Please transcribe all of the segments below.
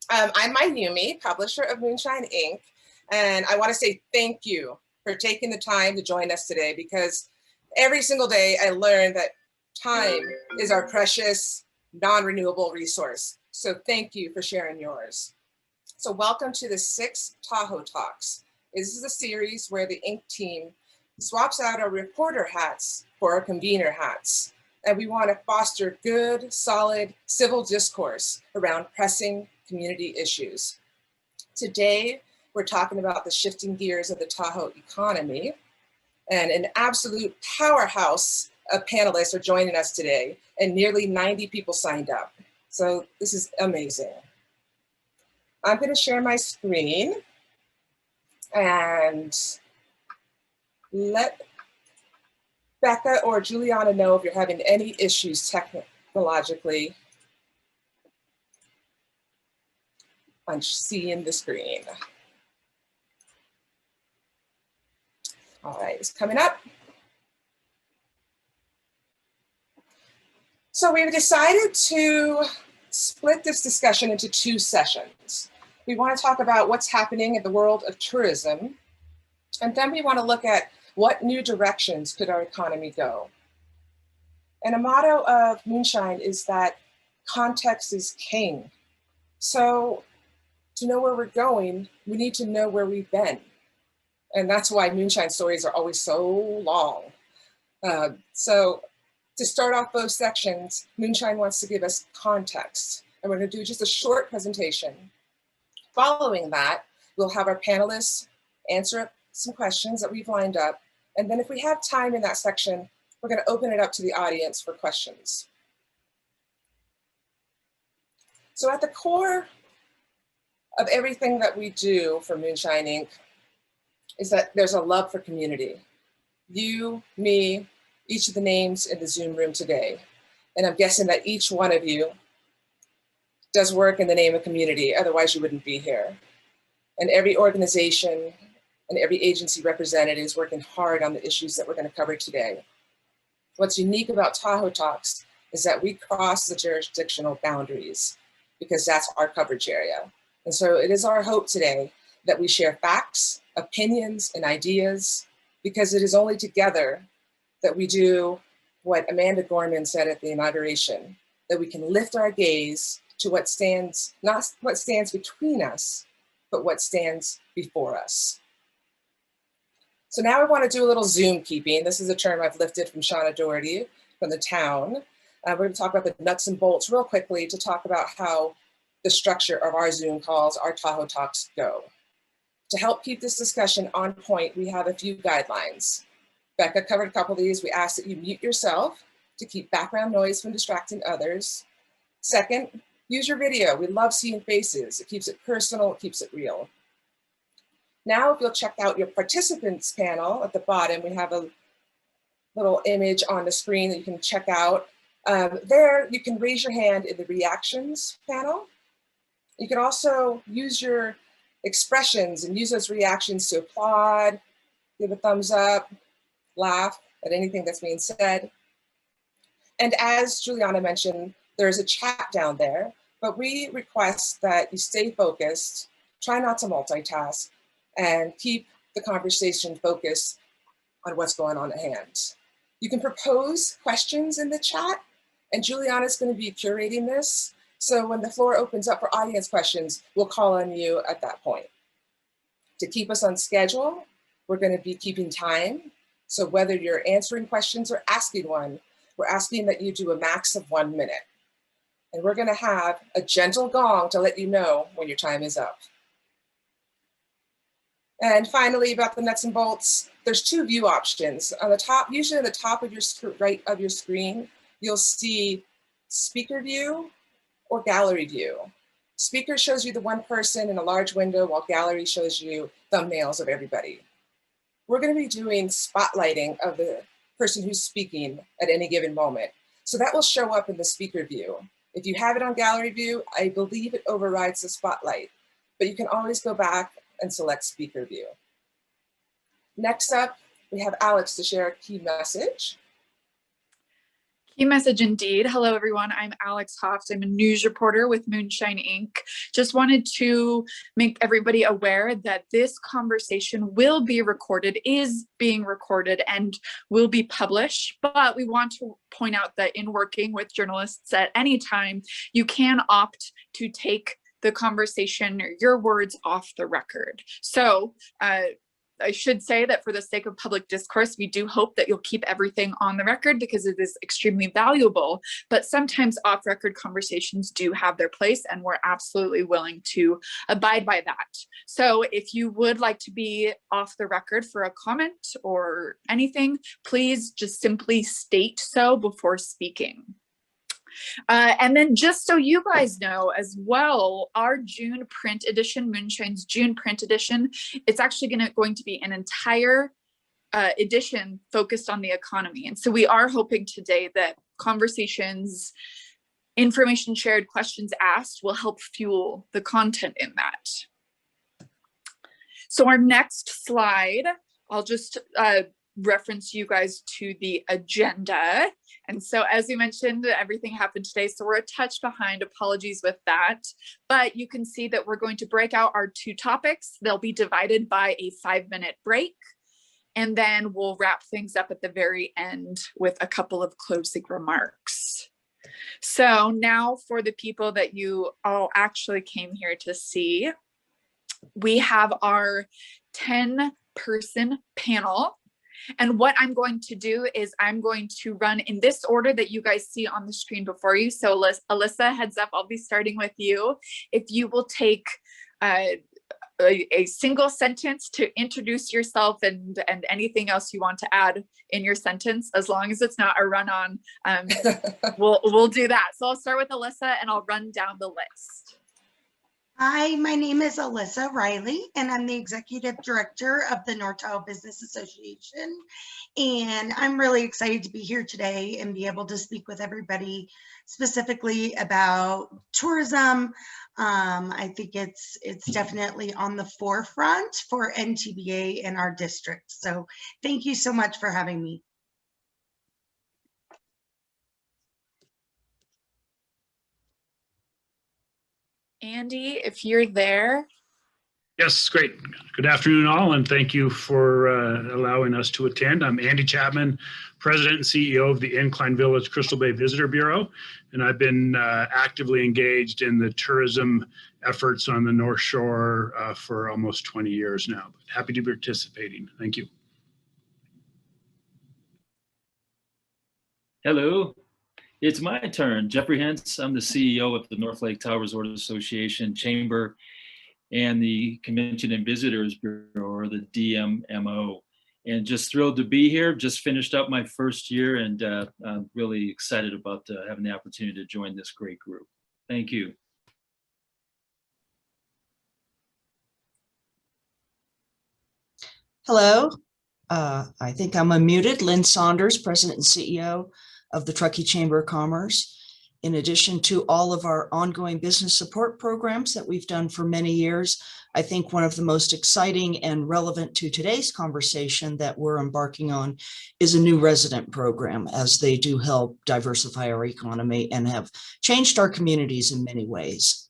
I'm Mayumi, publisher of Moonshine Inc. And I want to say thank you for taking the time to join us today, because every single day I learn that time is our precious, non-renewable resource. So thank you for sharing yours. So welcome to the 6th Tahoe Talks. This is a series where the Inc. team swaps out our reporter hats for our convener hats. And we want to foster good, solid civil discourse around pressing community issues. Today, we're talking about the shifting gears of the Tahoe economy, and an absolute powerhouse of panelists are joining us today, and nearly 90 people signed up. So this is amazing. I'm going to share my screen and let Becca or Juliana know if you're having any issues technologically on seeing the screen. All right, it's coming up. So we've decided to split this discussion into 2 sessions. We want to talk about what's happening in the world of tourism, and then we want to look at what new directions could our economy go. And a motto of Moonshine is that context is king. So to know where we're going, we need to know where we've been. And that's why Moonshine stories are always so long. So to start off both sections, Moonshine wants to give us context. And we're going to do just a short presentation. Following that, we'll have our panelists answer some questions that we've lined up. And then if we have time in that section, we're going to open it up to the audience for questions. So at the core of everything that we do for Moonshine Inc. is that there's a love for community. You, me, each of the names in the Zoom room today. And I'm guessing that each one of you does work in the name of community, otherwise you wouldn't be here. And every organization and every agency represented is working hard on the issues that we're going to cover today. What's unique about Tahoe Talks is that we cross the jurisdictional boundaries, because that's our coverage area. And so it is our hope today that we share facts, opinions, and ideas, because it is only together that we do what Amanda Gorman said at the inauguration, that we can lift our gaze to what stands, not what stands between us, but what stands before us. So now I want to do a little Zoom keeping. This is a term I've lifted from Shauna Doherty from the town. We're going to talk about the nuts and bolts real quickly to talk about how the structure of our Zoom calls, our Tahoe Talks, go. To help keep this discussion on point, we have a few guidelines. Becca covered a couple of these. We ask that you mute yourself to keep background noise from distracting others. Second, use your video. We love seeing faces. It keeps it personal, it keeps it real. Now, if you'll check out your participants panel at the bottom, we have a little image on the screen that you can check out. There, you can raise your hand in the reactions panel. You can also use your expressions and use those reactions to applaud, give a thumbs up, laugh at anything that's being said. And as Juliana mentioned, there's a chat down there, but we request that you stay focused, try not to multitask, and keep the conversation focused on what's going on at hand. You can propose questions in the chat, and Juliana's going to be curating this. So when the floor opens up for audience questions, we'll call on you at that point. To keep us on schedule, we're going to be keeping time. So whether you're answering questions or asking one, we're asking that you do a max of 1 minute. And we're going to have a gentle gong to let you know when your time is up. And finally, about the nuts and bolts, there's 2 view options. On the top, usually on the top of your right of your screen, you'll see speaker view or gallery view. Speaker shows you the one person in a large window, while gallery shows you thumbnails of everybody. We're going to be doing spotlighting of the person who's speaking at any given moment. So that will show up in the speaker view. If you have it on gallery view, I believe it overrides the spotlight, but you can always go back and select speaker view. Next up, we have Alex to share a key message. Key message indeed. Hello, everyone. I'm Alex Hoft. I'm a news reporter with Moonshine Inc. Just wanted to make everybody aware that this conversation will be recorded, is being recorded, and will be published. But we want to point out that in working with journalists at any time, you can opt to take the conversation or your words off the record. So, I should say that for the sake of public discourse, we do hope that you'll keep everything on the record because it is extremely valuable, but sometimes off-record conversations do have their place and we're absolutely willing to abide by that. So if you would like to be off the record for a comment or anything, please just simply state so before speaking. And then just so you guys know as well, our June print edition, Moonshine's June print edition, it's actually going to be an entire edition focused on the economy. And so we are hoping today that conversations, information shared, questions asked will help fuel the content in that. So our next slide, I'll just reference you guys to the agenda. And so as we mentioned, everything happened today, so we're a touch behind. Apologies with that. But you can see that we're going to break out our two topics. They'll be divided by a 5-minute break. And then we'll wrap things up at the very end with a couple of closing remarks. So now for the people that you all actually came here to see, we have our 10-person panel. And what I'm going to do is I'm going to run in this order that you guys see on the screen before you. So Alyssa, heads up, I'll be starting with you. If you will take a single sentence to introduce yourself and anything else you want to add in your sentence, as long as it's not a run-on, we'll do that. So I'll start with Alyssa and I'll run down the list. Hi, my name is Alyssa Riley, and I'm the Executive Director of the North Tahoe Business Association. And I'm really excited to be here today and be able to speak with everybody specifically about tourism. I think it's definitely on the forefront for NTBA in our district. So thank you so much for having me. Andy, if you're there. Yes, great. Good afternoon, all, and thank you for allowing us to attend. I'm Andy Chapman, President and CEO of the Incline Village Crystal Bay Visitor Bureau, and I've been actively engaged in the tourism efforts on the North Shore for almost 20 years now. Happy to be participating. Thank you. Hello. It's my turn. Jeffrey Hentz. I'm the CEO of the North Lake Tahoe Resort Association Chamber and the Convention and Visitors Bureau, or the DMMO. And just thrilled to be here. Just finished up my first year, and I'm really excited about having the opportunity to join this great group. Thank you. Hello. I think I'm unmuted. Lynn Saunders, President and CEO of the Truckee Chamber of Commerce. In addition to all of our ongoing business support programs that we've done for many years, I think one of the most exciting and relevant to today's conversation that we're embarking on is a new resident program, as they do help diversify our economy and have changed our communities in many ways.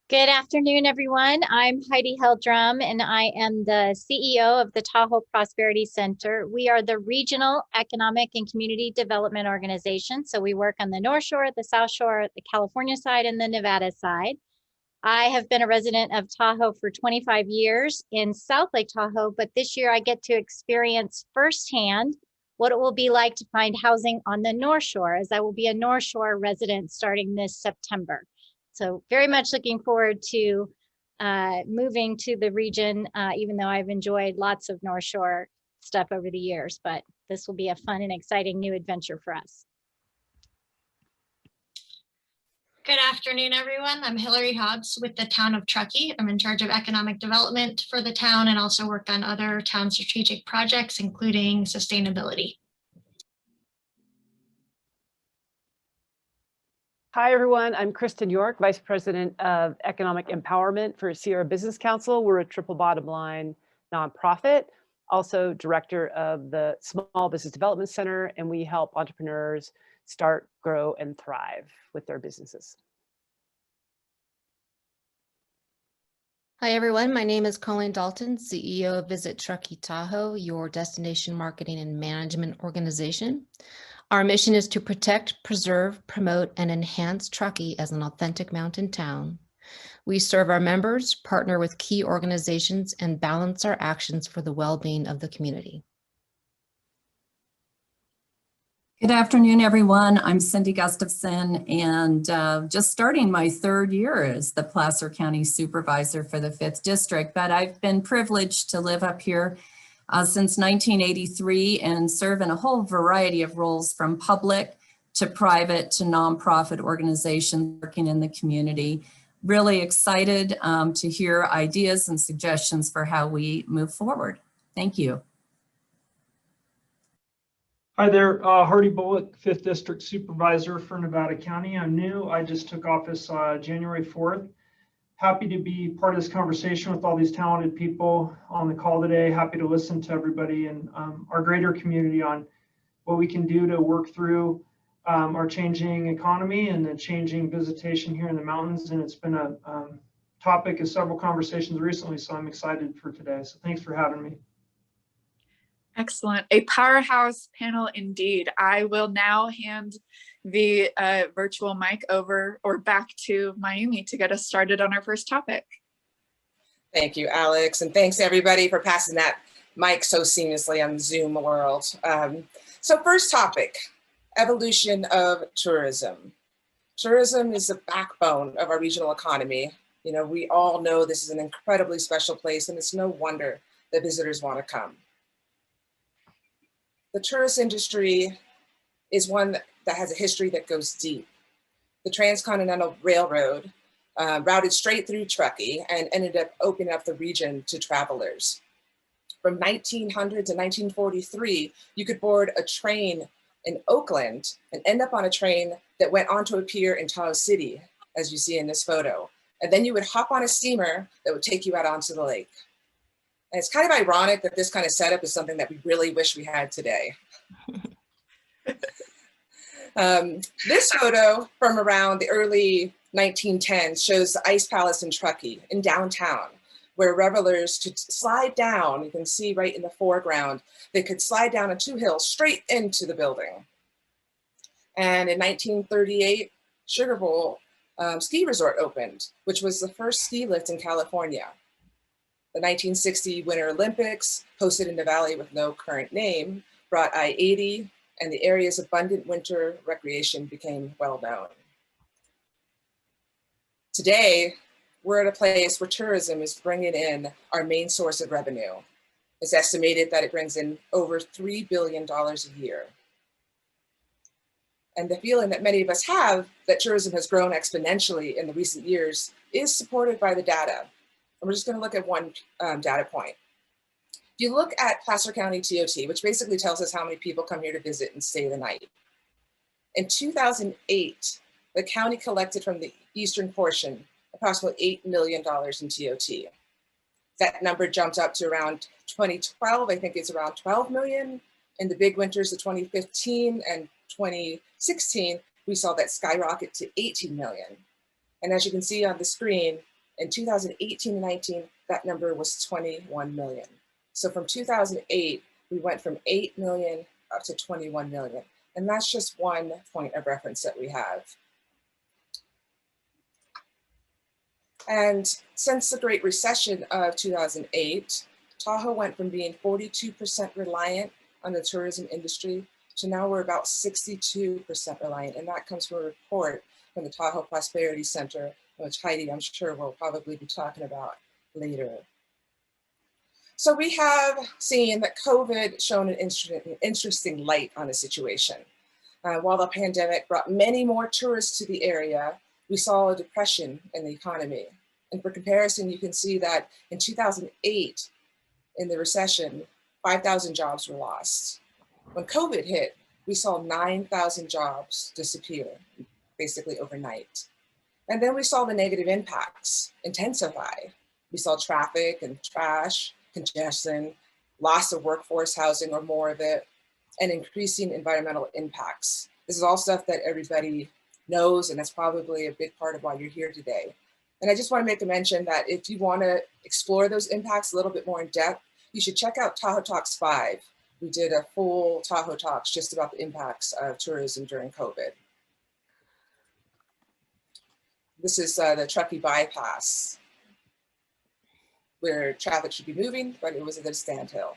Good afternoon, everyone. I'm Heidi Heldrum, and I am the CEO of the Tahoe Prosperity Center. We are the regional economic and community development organization. So we work on the North Shore, the South Shore, the California side, and the Nevada side. I have been a resident of Tahoe for 25 years in South Lake Tahoe, but this year I get to experience firsthand what it will be like to find housing on the North Shore, as I will be a North Shore resident starting this September. So very much looking forward to moving to the region, even though I've enjoyed lots of North Shore stuff over the years, but this will be a fun and exciting new adventure for us. Good afternoon, everyone. I'm Hillary Hobbs with the town of Truckee. I'm in charge of economic development for the town and also work on other town strategic projects, including sustainability. Hi, everyone. I'm Kristen York, Vice President of Economic Empowerment for Sierra Business Council. We're a triple bottom line nonprofit. also director of the Small Business Development Center, and we help entrepreneurs start, grow, and thrive with their businesses. Hi, everyone. My name is Colleen Dalton, CEO of Visit Truckee Tahoe, your destination marketing and management organization. Our mission is to protect, preserve, promote, and enhance Truckee as an authentic mountain town. We serve our members, partner with key organizations, and balance our actions for the well-being of the community. Good afternoon, everyone. I'm Cindy Gustafson, and just starting my third year as the Placer County Supervisor for the 5th District, but I've been privileged to live up here since 1983 and serve in a whole variety of roles, from public to private to nonprofit organizations working in the community. Really excited to hear ideas and suggestions for how we move forward. Thank you. Hi there, Hardy Bullock, 5th District Supervisor for Nevada County. I'm new. I just took office January 4th. Happy to be part of this conversation with all these talented people on the call today. Happy to listen to everybody and our greater community on what we can do to work through our changing economy and the changing visitation here in the mountains. And it's been a topic of several conversations recently, so I'm excited for today. So thanks for having me. Excellent. A powerhouse panel indeed. I will now hand the virtual mic over or back to Mayumi to get us started on our first topic. Thank you, Alex. And thanks everybody for passing that mic so seamlessly on the Zoom world. So first topic, evolution of tourism. Tourism is the backbone of our regional economy. You know, we all know this is an incredibly special place, and it's no wonder that visitors want to come. The tourist industry is one that has a history that goes deep. The Transcontinental Railroad routed straight through Truckee and ended up opening up the region to travelers. From 1900 to 1943, you could board a train in Oakland and end up on a train that went onto a pier in Tahoe City, as you see in this photo. And then you would hop on a steamer that would take you out onto the lake. And it's kind of ironic that this kind of setup is something that we really wish we had today. This photo from around the early 1910s shows the Ice Palace in Truckee in downtown, where revelers could slide down. You can see right in the foreground, they could slide down a 2 hills straight into the building. And in 1938, Sugar Bowl Ski Resort opened, which was the first ski lift in California. The 1960 Winter Olympics, hosted in the valley with no current name, brought I-80, and the area's abundant winter recreation became well known. Today, we're at a place where tourism is bringing in our main source of revenue. It's estimated that it brings in over $3 billion a year. And the feeling that many of us have that tourism has grown exponentially in the recent years is supported by the data. And we're just going to look at one data point. If you look at Placer County TOT, which basically tells us how many people come here to visit and stay the night. In 2008, the county collected from the eastern portion approximately $8 million in TOT. That number jumped up to around 2012, I think it's around 12 million. In the big winters of 2015 and 2016, we saw that skyrocket to 18 million. And as you can see on the screen, in 2018 and 19, that number was 21 million. So from 2008, we went from 8 million up to 21 million. And that's just one point of reference that we have. And since the Great Recession of 2008, Tahoe went from being 42% reliant on the tourism industry to now we're about 62% reliant. And that comes from a report from the Tahoe Prosperity Center, which Heidi, I'm sure, will probably be talking about later. So we have seen that COVID shone an interesting light on the situation. While the pandemic brought many more tourists to the area, we saw a depression in the economy. And for comparison, you can see that in 2008, in the recession, 5,000 jobs were lost. When COVID hit, we saw 9,000 jobs disappear, basically overnight. And then we saw the negative impacts intensify. We saw traffic and trash, congestion, loss of workforce housing or more of it, and increasing environmental impacts. This is all stuff that everybody knows, and that's probably a big part of why you're here today. And I just want to make a mention that if you want to explore those impacts a little bit more in depth, you should check out Tahoe Talks 5. We did a full Tahoe Talks just about the impacts of tourism during COVID. This is the Truckee bypass, where traffic should be moving, but it was at a standstill.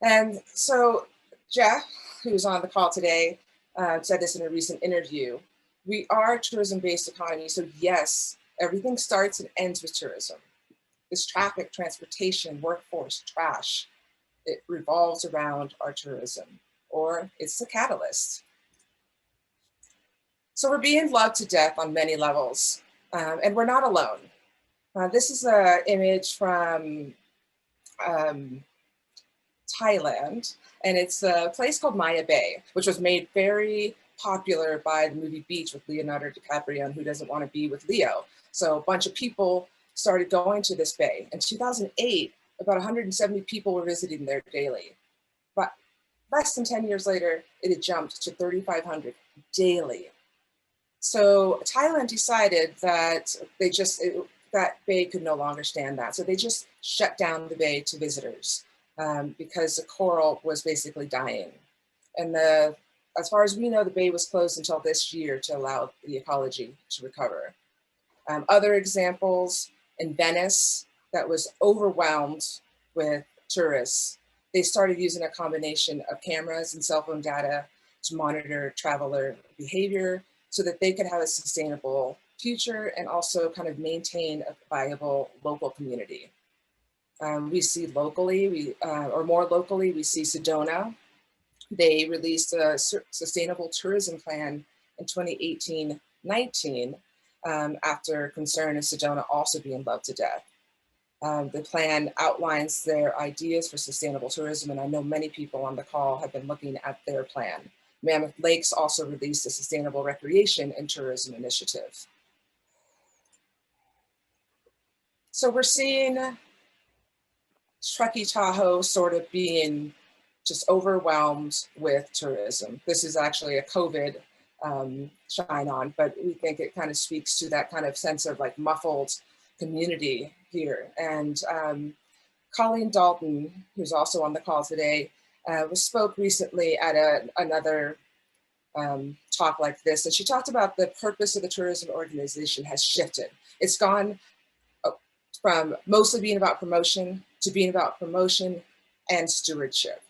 And so Jeff, who's on the call today, said this in a recent interview. We are a tourism-based economy, so yes, everything starts and ends with tourism. This traffic, transportation, workforce, trash, it revolves around our tourism, or it's the catalyst. So we're being loved to death on many levels, and we're not alone. This is an image from Thailand, and it's a place called Maya Bay, which was made very popular by the movie Beach with Leonardo DiCaprio, and Who Doesn't Want to Be with Leo. So a bunch of people started going to this bay. In 2008, about 170 people were visiting there daily. But less than 10 years later, it had jumped to 3,500 daily. So Thailand decided that that bay could no longer stand that. So they just shut down the bay to visitors because the coral was basically dying. And as far as we know, the bay was closed until this year to allow the ecology to recover. Other examples, in Venice, that was overwhelmed with tourists. They started using a combination of cameras and cell phone data to monitor traveler behavior so that they could have a sustainable future and also kind of maintain a viable local community. We see locally, or more locally, we see Sedona. They released a sustainable tourism plan in 2018-19 after concern of Sedona also being loved to death. The plan outlines their ideas for sustainable tourism, and I know many people on the call have been looking at their plan. Mammoth Lakes also released a sustainable recreation and tourism initiative. So we're seeing Truckee Tahoe sort of being just overwhelmed with tourism. This is actually a COVID shine on, but we think it kind of speaks to that kind of sense of like muffled community here. And Colleen Dalton, who's also on the call today, spoke recently at another talk like this, and she talked about the purpose of the tourism organization has shifted. It's gone from mostly being about promotion to being about promotion and stewardship.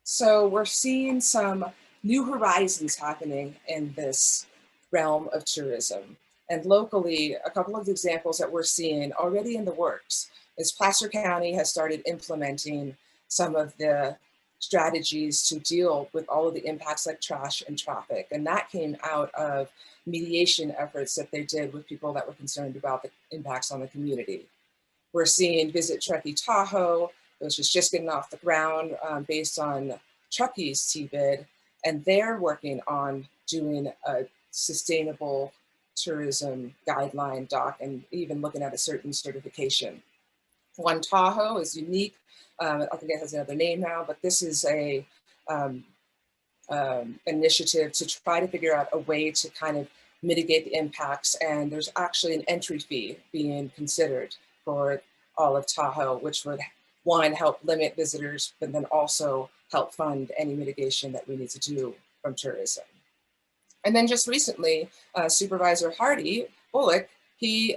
So we're seeing some new horizons happening in this realm of tourism. And locally, a couple of examples that we're seeing already in the works is Placer County has started implementing some of the strategies to deal with all of the impacts like trash and traffic. And that came out of mediation efforts that they did with people that were concerned about the impacts on the community. We're seeing Visit Truckee Tahoe, which is just getting off the ground based on Truckee's TBID, and they're working on doing a sustainable tourism guideline doc and even looking at a certain certification. One Tahoe is unique. I think it has another name now, but this is a initiative to try to figure out a way to kind of mitigate the impacts. And there's actually an entry fee being considered for all of Tahoe, which would, one, help limit visitors, but then also help fund any mitigation that we need to do from tourism. And then just recently, Supervisor Hardy Bullock, he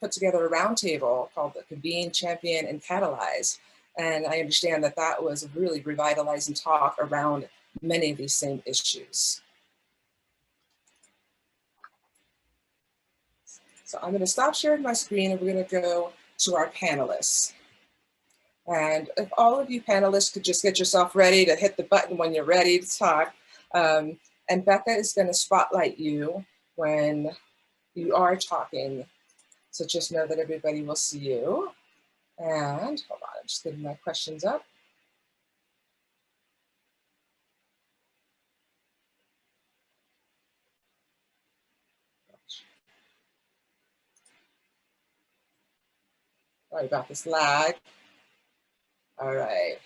put together a roundtable called the Convene, Champion, and Catalyze. And I understand that that was a really revitalizing talk around many of these same issues. So I'm going to stop sharing my screen and we're going to go to our panelists. And if all of you panelists could just get yourself ready to hit the button when you're ready to talk. And Becca is going to spotlight you when you are talking. So just know that everybody will see you. And hold on, I'm just getting my questions up. Sorry about this lag. All right.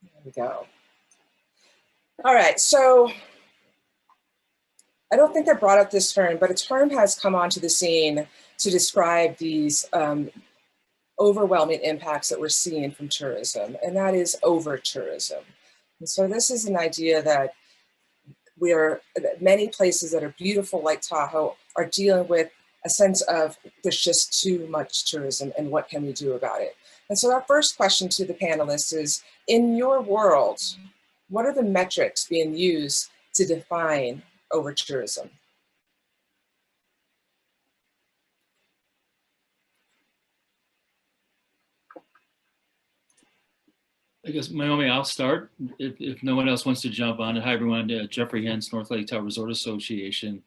There we go. All right, so I don't think I brought up this term, but a term has come onto the scene to describe these overwhelming impacts that we're seeing from tourism, and that is over-tourism. And so this is an idea that many places that are beautiful like Tahoe are dealing with a sense of there's just too much tourism and what can we do about it? And so our first question to the panelists is, in your world, what are the metrics being used to define over-tourism? I guess, Naomi, I'll start if no one else wants to jump on it. Hi, everyone. Jeffrey Hens, North Lake Tahoe Resort Association.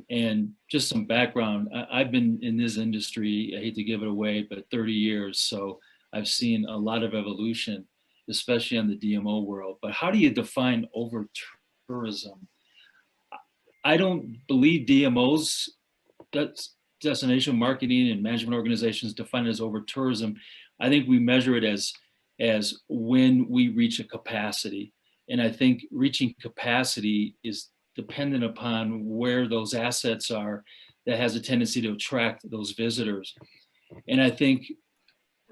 And just some background, I've been in this industry, I hate to give it away, but 30 years. So I've seen a lot of evolution, especially on the DMO world. But how do you define over-tourism? I don't believe DMOs, that's destination marketing and management organizations, define it as over-tourism. I think we measure it as when we reach a capacity. And I think reaching capacity is dependent upon where those assets are that has a tendency to attract those visitors. And I think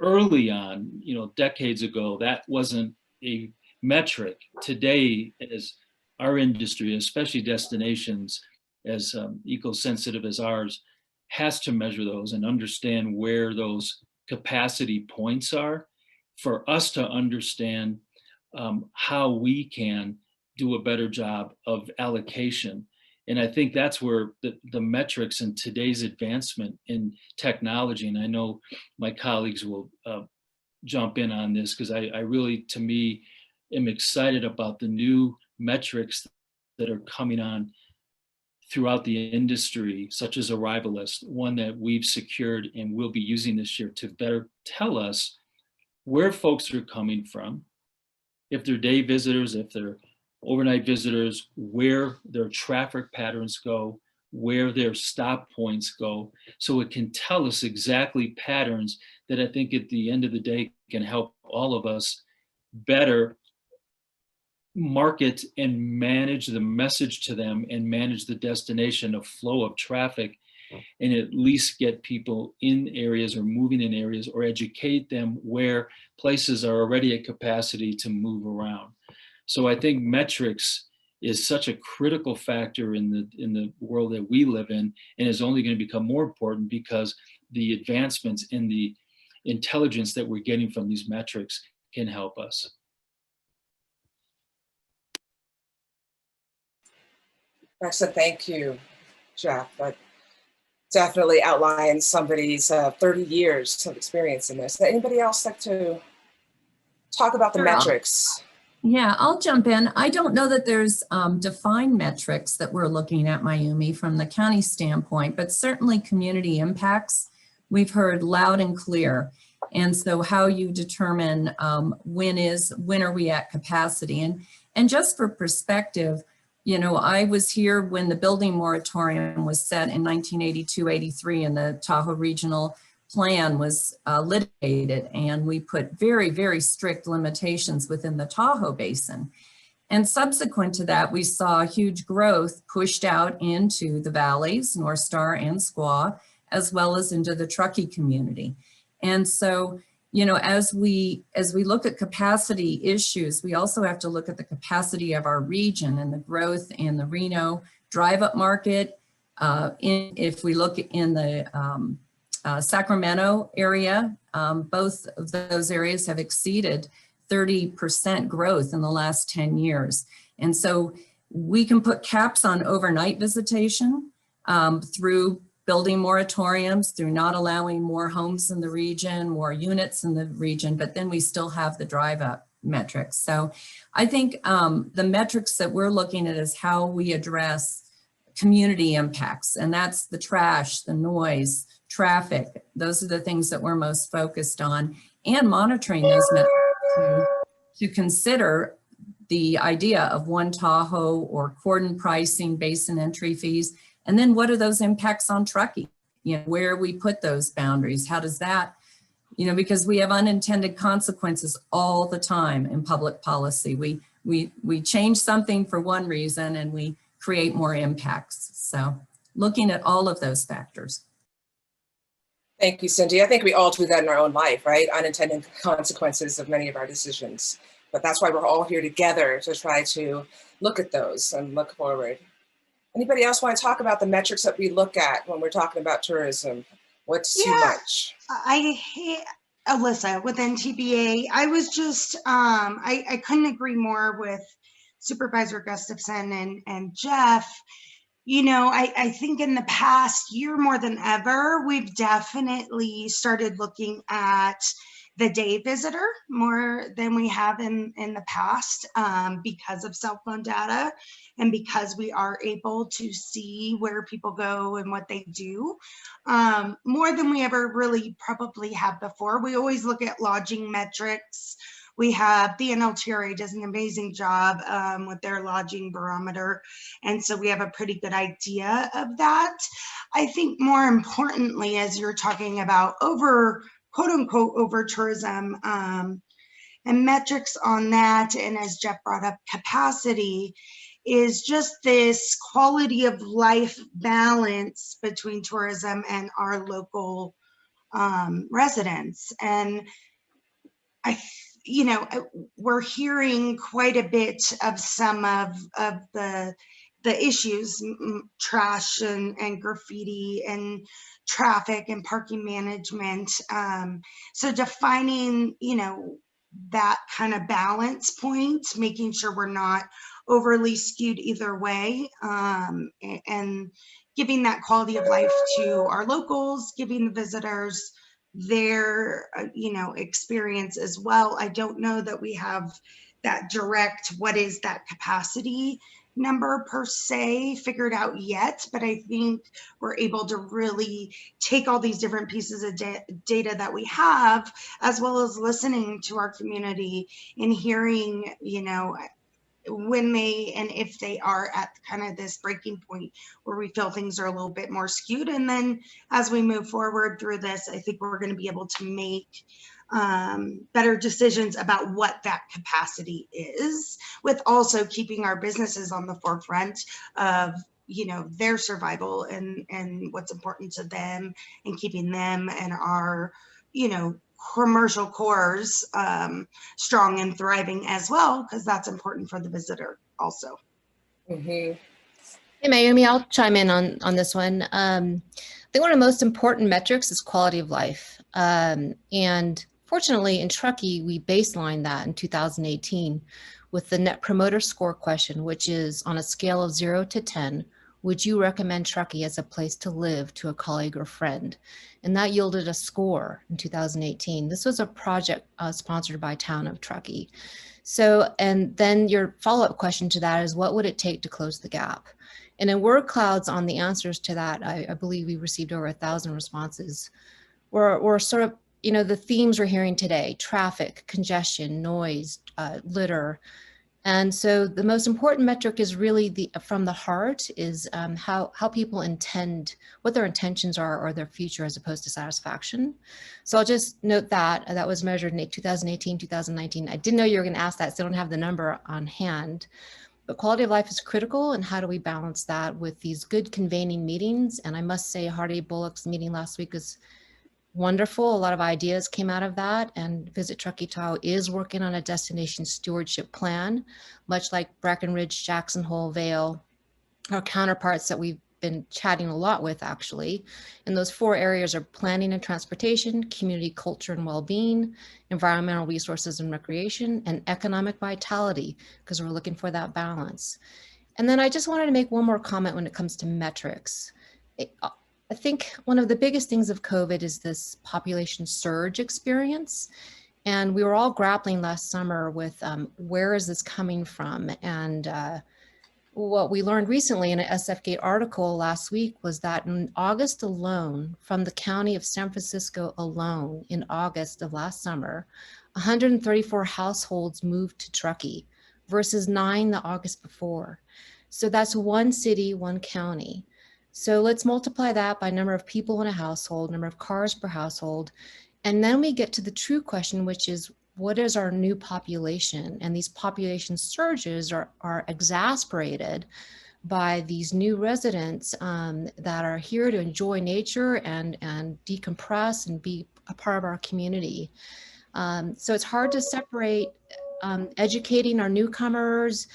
early on, decades ago, that wasn't a metric. Today, as our industry, especially destinations as eco-sensitive as ours, has to measure those and understand where those capacity points are for us to understand how we can do a better job of allocation. And I think that's where the metrics in today's advancement in technology, and I know my colleagues will jump in on this, because I really, to me, am excited about the new metrics that are coming on throughout the industry, such as Arrivalist, one that we've secured and will be using this year to better tell us where folks are coming from, if they're day visitors, if they're overnight visitors, where their traffic patterns go, where their stop points go. So it can tell us exactly patterns that I think at the end of the day can help all of us better market and manage the message to them and manage the destination of flow of traffic, and at least get people in areas or moving in areas, or educate them where places are already at capacity to move around. So I think metrics is such a critical factor in the world that we live in, and is only going to become more important because the advancements in the intelligence that we're getting from these metrics can help us. Excellent, thank you, Jeff. That definitely outlines somebody's 30 years of experience in this. Anybody else like to talk about the metrics? Yeah, I'll jump in. I don't know that there's defined metrics that we're looking at, Mayumi, from the county standpoint, but certainly community impacts we've heard loud and clear. And so how you determine when are we at capacity? And just for perspective, I was here when the building moratorium was set in 1982-83, and the Tahoe Regional Plan was litigated, and we put very, very strict limitations within the Tahoe Basin. And subsequent to that, we saw huge growth pushed out into the valleys, North Star and Squaw, as well as into the Truckee community. And so, as we look at capacity issues, we also have to look at the capacity of our region and the growth in the Reno drive-up market. If we look in the Sacramento area, both of those areas have exceeded 30% growth in the last 10 years. And so we can put caps on overnight visitation through building moratoriums, through not allowing more homes in the region, more units in the region, but then we still have the drive-up metrics. So I think the metrics that we're looking at is how we address community impacts, and that's the trash, the noise, traffic. Those are the things that we're most focused on, and monitoring those metrics to consider the idea of one Tahoe or cordon pricing, basin entry fees. And then what are those impacts on Truckee? where we put those boundaries. How does that, because we have unintended consequences all the time in public policy. We change something for one reason and we create more impacts. So looking at all of those factors. Thank you, Cindy. I think we all do that in our own life, right? Unintended consequences of many of our decisions. But that's why we're all here together to try to look at those and look forward. Anybody else want to talk about the metrics that we look at when we're talking about tourism? What's too much? I hate Alyssa with NTBA. I was just, I couldn't agree more with Supervisor Gustafson and Jeff. I think in the past year more than ever, we've definitely started looking at the day visitor more than we have in the past because of cell phone data and because we are able to see where people go and what they do more than we ever really probably have before. We always look at lodging metrics. We have the NLTRA does an amazing job with their lodging barometer. And so we have a pretty good idea of that. I think more importantly, as you're talking about quote unquote over tourism and metrics on that, and as Jeff brought up, capacity is just this quality of life balance between tourism and our local residents. And we're hearing quite a bit of some of the issues, trash and graffiti and traffic and parking management. So defining, that kind of balance point, making sure we're not overly skewed either way, and giving that quality of life to our locals, giving the visitors their experience as well. I don't know that we have that direct what is that capacity number per se figured out yet, but I think we're able to really take all these different pieces of data that we have, as well as listening to our community and hearing when they and if they are at kind of this breaking point where we feel things are a little bit more skewed. And then as we move forward through this, I think we're going to be able to make better decisions about what that capacity is, with also keeping our businesses on the forefront of their survival and what's important to them, and keeping them and our commercial cores strong and thriving as well, because that's important for the visitor also. Mm-hmm. Hey, Mayumi, I'll chime in on this one. I think one of the most important metrics is quality of life. And fortunately in Truckee, we baselined that in 2018 with the Net Promoter Score question, which is on a scale of 0 to 10, would you recommend Truckee as a place to live to a colleague or friend? And that yielded a score in 2018. This was a project sponsored by Town of Truckee. So, and then your follow-up question to that is, what would it take to close the gap? And in word clouds on the answers to that, I believe we received over 1,000 responses. We're sort of, the themes we're hearing today: traffic, congestion, noise, litter. And so the most important metric is really from the heart is how people intend, what their intentions are or their future, as opposed to satisfaction. So I'll just note that was measured in 2018, 2019. I didn't know you were going to ask that, so I don't have the number on hand. But quality of life is critical, and how do we balance that with these good convening meetings? And I must say, Hardy Bullock's meeting last week was wonderful. A lot of ideas came out of that, and Visit Truckee Tahoe is working on a destination stewardship plan, much like Breckenridge, Jackson Hole, Vale, our counterparts that we've been chatting a lot with actually. And those 4 areas are planning and transportation, community culture and well-being, environmental resources and recreation, and economic vitality, because we're looking for that balance. And then I just wanted to make one more comment when it comes to metrics. I think one of the biggest things of COVID is this population surge experience. And we were all grappling last summer with where is this coming from? And what we learned recently in an SF Gate article last week was that in August alone, from the county of San Francisco alone, in August of last summer, 134 households moved to Truckee versus 9 the August before. So that's one city, one county. So let's multiply that by number of people in a household, number of cars per household. And then we get to the true question, which is, what is our new population? And these population surges are exasperated by these new residents that are here to enjoy nature and decompress and be a part of our community. So it's hard to separate educating our newcomers,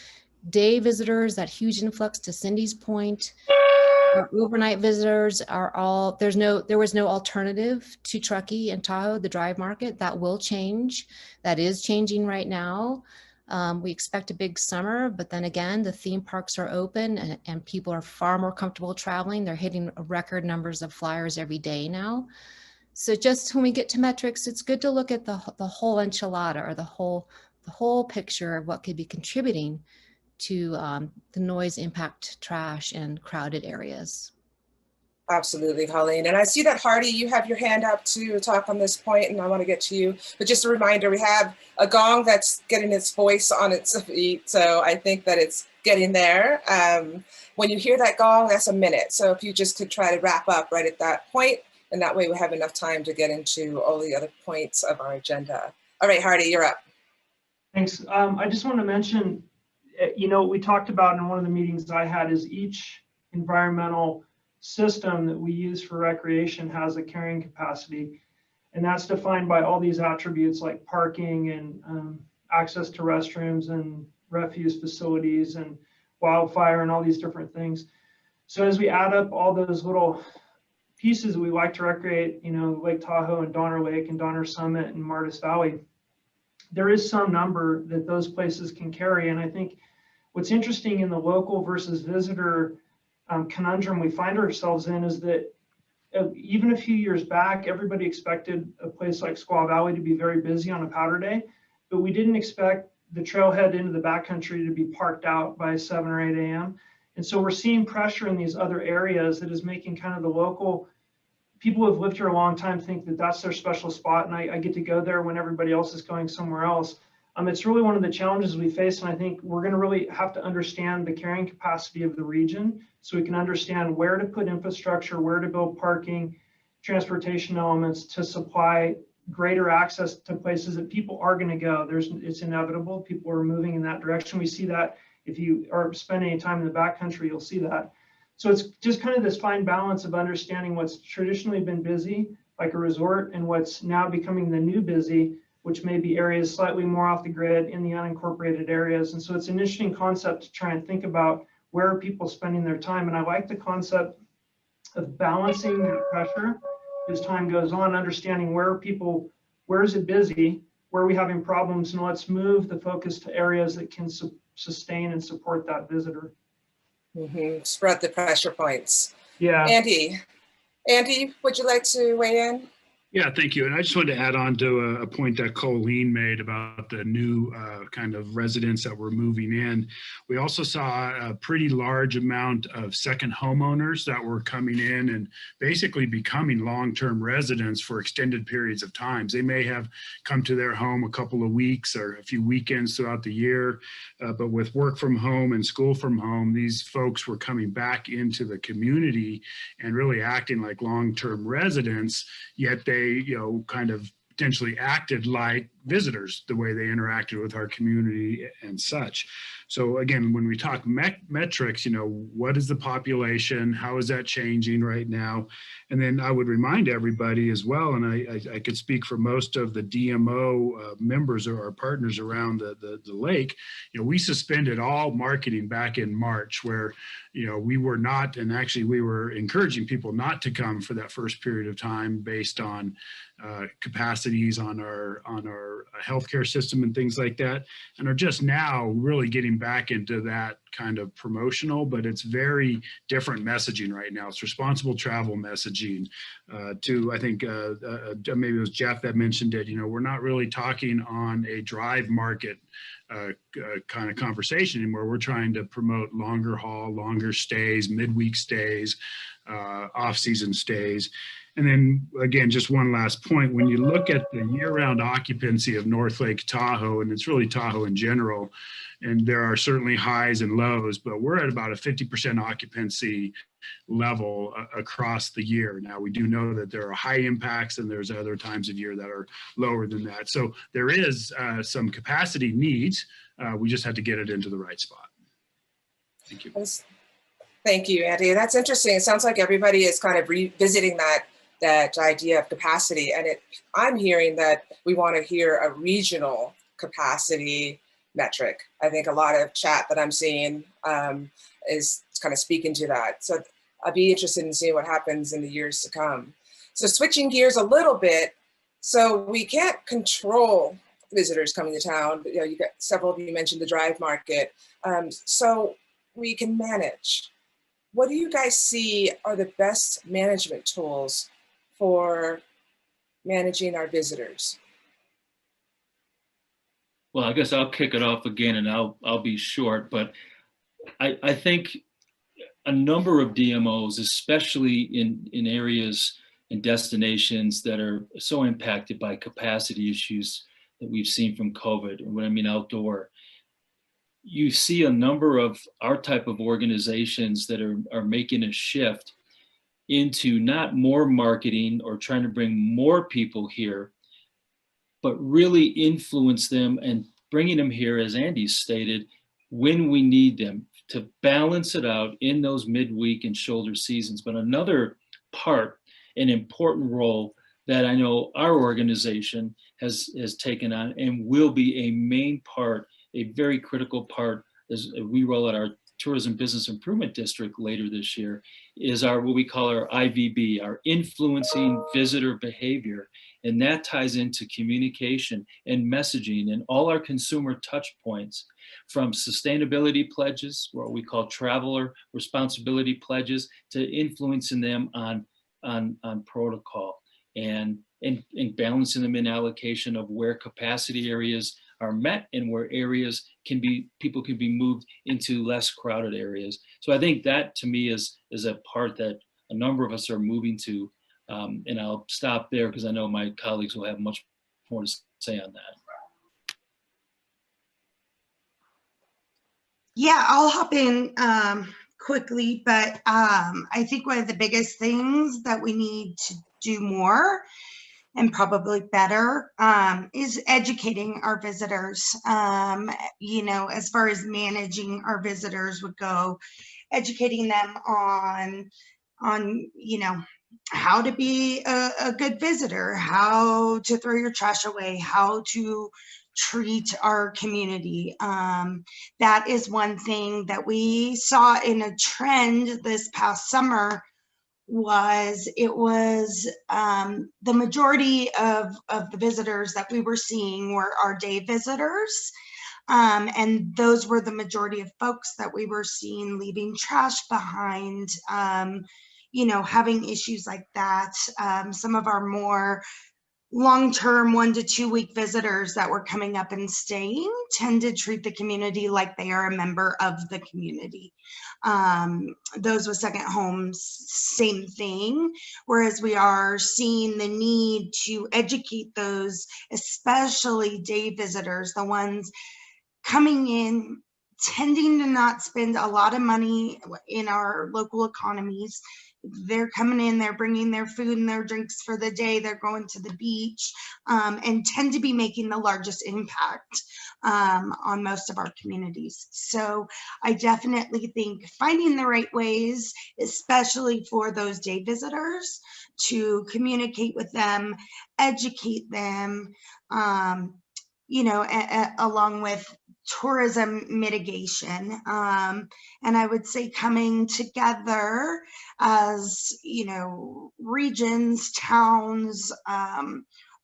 day visitors, that huge influx to Cindy's point. Our overnight visitors are all, there was no alternative to Truckee and Tahoe, the drive market. That will change. That is changing right now. We expect a big summer, but then again, the theme parks are open and people are far more comfortable traveling. They're hitting record numbers of flyers every day now. So just when we get to metrics, it's good to look at the whole enchilada, or the whole picture of what could be contributing to the noise impact, trash, and crowded areas. Absolutely, Colleen. And I see that, Hardy, you have your hand up to talk on this point, and I want to get to you. But just a reminder, we have a gong that's getting its voice on its feet, so I think that it's getting there. When you hear that gong, that's a minute. So if you just could try to wrap up right at that point, and that way we have enough time to get into all the other points of our agenda. All right, Hardy, you're up. Thanks. I just want to mention, you know, what we talked about in one of the meetings I had is each environmental system that we use for recreation has a carrying capacity, and that's defined by all these attributes like parking and access to restrooms and refuse facilities and wildfire and all these different things. So as we add up all those little pieces we like to recreate, you know, Lake Tahoe and Donner Lake and Donner Summit and Martis Valley, there is some number that those places can carry. And I think what's interesting in the local versus visitor conundrum we find ourselves in is that even a few years back, everybody expected a place like Squaw Valley to be very busy on a powder day, but we didn't expect the trailhead into the backcountry to be parked out by 7 or 8 a.m. And so we're seeing pressure in these other areas that is making kind of the local people who have lived here a long time think that that's their special spot, and I get to go there when everybody else is going somewhere else. It's really one of the challenges we face, and I think we're going to really have to understand the carrying capacity of the region so we can understand where to put infrastructure, where to build parking, transportation elements to supply greater access to places that people are going to go. It's inevitable. People are moving in that direction. We see that if you are spending any time in the backcountry, you'll see that. So it's just kind of this fine balance of understanding what's traditionally been busy, like a resort, and what's now becoming the new busy, which may be areas slightly more off the grid in the unincorporated areas. And so it's an interesting concept to try and think about where are people spending their time. And I like the concept of balancing the pressure as time goes on, understanding where is it busy, where are we having problems, and let's move the focus to areas that can sustain and support that visitor. Mm-hmm. Spread the pressure points. Yeah. Andy, would you like to weigh in? Yeah, thank you. And I just wanted to add on to a point that Colleen made about the new kind of residents that were moving in. We also saw a pretty large amount of second homeowners that were coming in and basically becoming long-term residents for extended periods of times. They may have come to their home a couple of weeks or a few weekends throughout the year, but with work from home and school from home, these folks were coming back into the community and really acting like long-term residents, yet they kind of potentially acted like visitors, the way they interacted with our community and such. So again, when we talk metrics, what is the population? How is that changing right now? And then I would remind everybody as well, and I could speak for most of the DMO members or our partners around the lake, we suspended all marketing back in March where, we were not, and actually we were encouraging people not to come for that first period of time based on capacities on our healthcare system and things like that, and are just now really getting back into that kind of promotional, but it's very different messaging right now. It's responsible travel messaging I think maybe it was Jeff that mentioned it, we're not really talking on a drive market kind of conversation anymore. We're trying to promote longer haul, longer stays, midweek stays, off-season stays. And then again, just one last point, when you look at the year-round occupancy of North Lake Tahoe, and it's really Tahoe in general, and there are certainly highs and lows, but we're at about a 50% occupancy level across the year. Now, we do know that there are high impacts and there's other times of year that are lower than that. So there is some capacity needs. We just had to get it into the right spot. Thank you. Thank you, Andy. That's interesting. It sounds like everybody is kind of revisiting that idea of capacity. And I'm hearing that we want to hear a regional capacity metric. I think a lot of chat that I'm seeing is kind of speaking to that. So I'd be interested in seeing what happens in the years to come. So switching gears a little bit, so we can't control visitors coming to town. You know, you got several of you mentioned the drive market. So we can manage. What do you guys see are the best management tools for managing our visitors? Well, I guess I'll kick it off again, and I'll be short, but I think a number of DMOs, especially in areas and destinations that are so impacted by capacity issues that we've seen from COVID, and what I mean outdoor, you see a number of our type of organizations that are making a shift into not more marketing or trying to bring more people here, but really influence them and bringing them here, as Andy stated, when we need them to balance it out in those midweek and shoulder seasons. But another part, an important role that I know our organization has taken on and will be a main part, a very critical part as we roll out our Tourism Business Improvement District later this year, is what we call our IVB, our influencing visitor behavior. And that ties into communication and messaging and all our consumer touch points, from sustainability pledges, what we call traveler responsibility pledges, to influencing them on protocol and balancing them in allocation of where capacity areas are met and where areas people can be moved into less crowded areas. So I think that to me is a part that a number of us are moving to. And I'll stop there because I know my colleagues will have much more to say on that. Yeah, I'll hop in quickly, but I think one of the biggest things that we need to do more and probably better is educating our visitors. You know, as far as managing our visitors would go, educating them on you know, how to be a good visitor, how to throw your trash away, how to treat our community. That is one thing that we saw in a trend this past summer. It was the majority of the visitors that we were seeing were our day visitors. And those were the majority of folks that we were seeing leaving trash behind, you know, having issues like that. Some of our more long-term 1 to 2 week visitors that were coming up and staying tend to treat the community like they are a member of the community. Those with second homes, same thing. Whereas we are seeing the need to educate those, especially day visitors, the ones coming in, tending to not spend a lot of money in our local economies. They're coming in, they're bringing their food and their drinks for the day, they're going to the beach, and tend to be making the largest impact on most of our communities. So I definitely think finding the right ways, especially for those day visitors, to communicate with them, educate them, you know, along with tourism mitigation. And I would say coming together as, you know, regions, towns,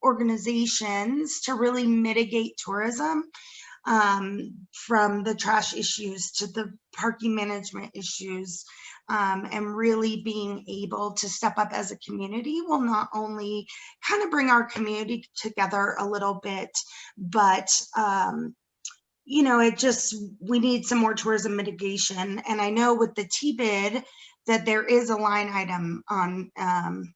organizations to really mitigate tourism, from the trash issues to the parking management issues, and really being able to step up as a community will not only kind of bring our community together a little bit, but you know, we need some more tourism mitigation. And I know with the TBID that there is a line item on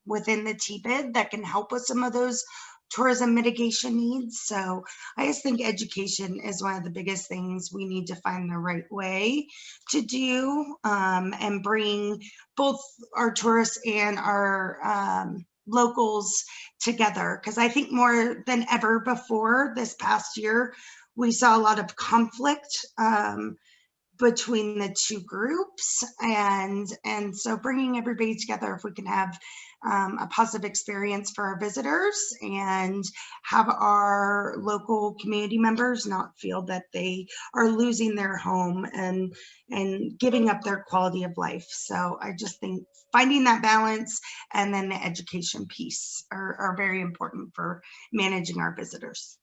within the TBID that can help with some of those tourism mitigation needs. So I just think education is one of the biggest things we need to find the right way to do, and bring both our tourists and our locals together. Because I think more than ever before this past year, we saw a lot of conflict between the two groups, and so bringing everybody together, if we can have a positive experience for our visitors and have our local community members not feel that they are losing their home and giving up their quality of life. So I just think finding that balance and then the education piece are very important for managing our visitors.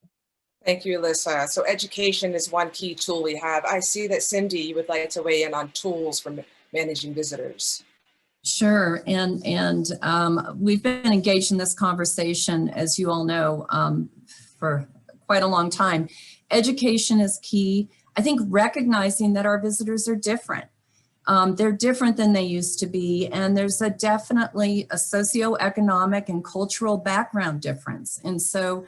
Thank you, Alyssa. So education is one key tool we have. I see that Cindy, you would like to weigh in on tools for managing visitors. Sure, and we've been engaged in this conversation, as you all know, for quite a long time. Education is key. I think recognizing that our visitors are different. They're different than they used to be, and there's definitely a socioeconomic and cultural background difference. And so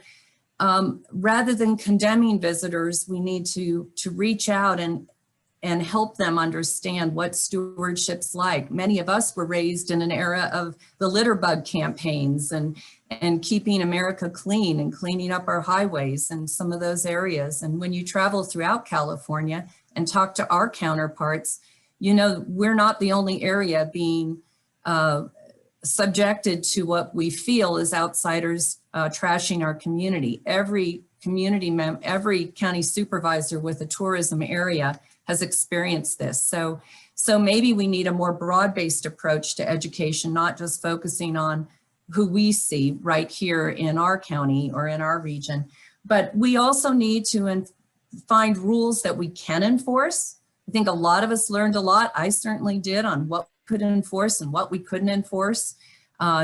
rather than condemning visitors, we need to reach out and help them understand what stewardship's like. Many of us were raised in an era of the litter bug campaigns and keeping America clean and cleaning up our highways and some of those areas. And when you travel throughout California and talk to our counterparts, you know, we're not the only area being subjected to what we feel as outsiders trashing our community. Every every county supervisor with a tourism area has experienced this. So maybe we need a more broad-based approach to education, not just focusing on who we see right here in our county or in our region, but we also need to find rules that we can enforce. I think a lot of us learned a lot. I certainly did, on what we could enforce and what we couldn't enforce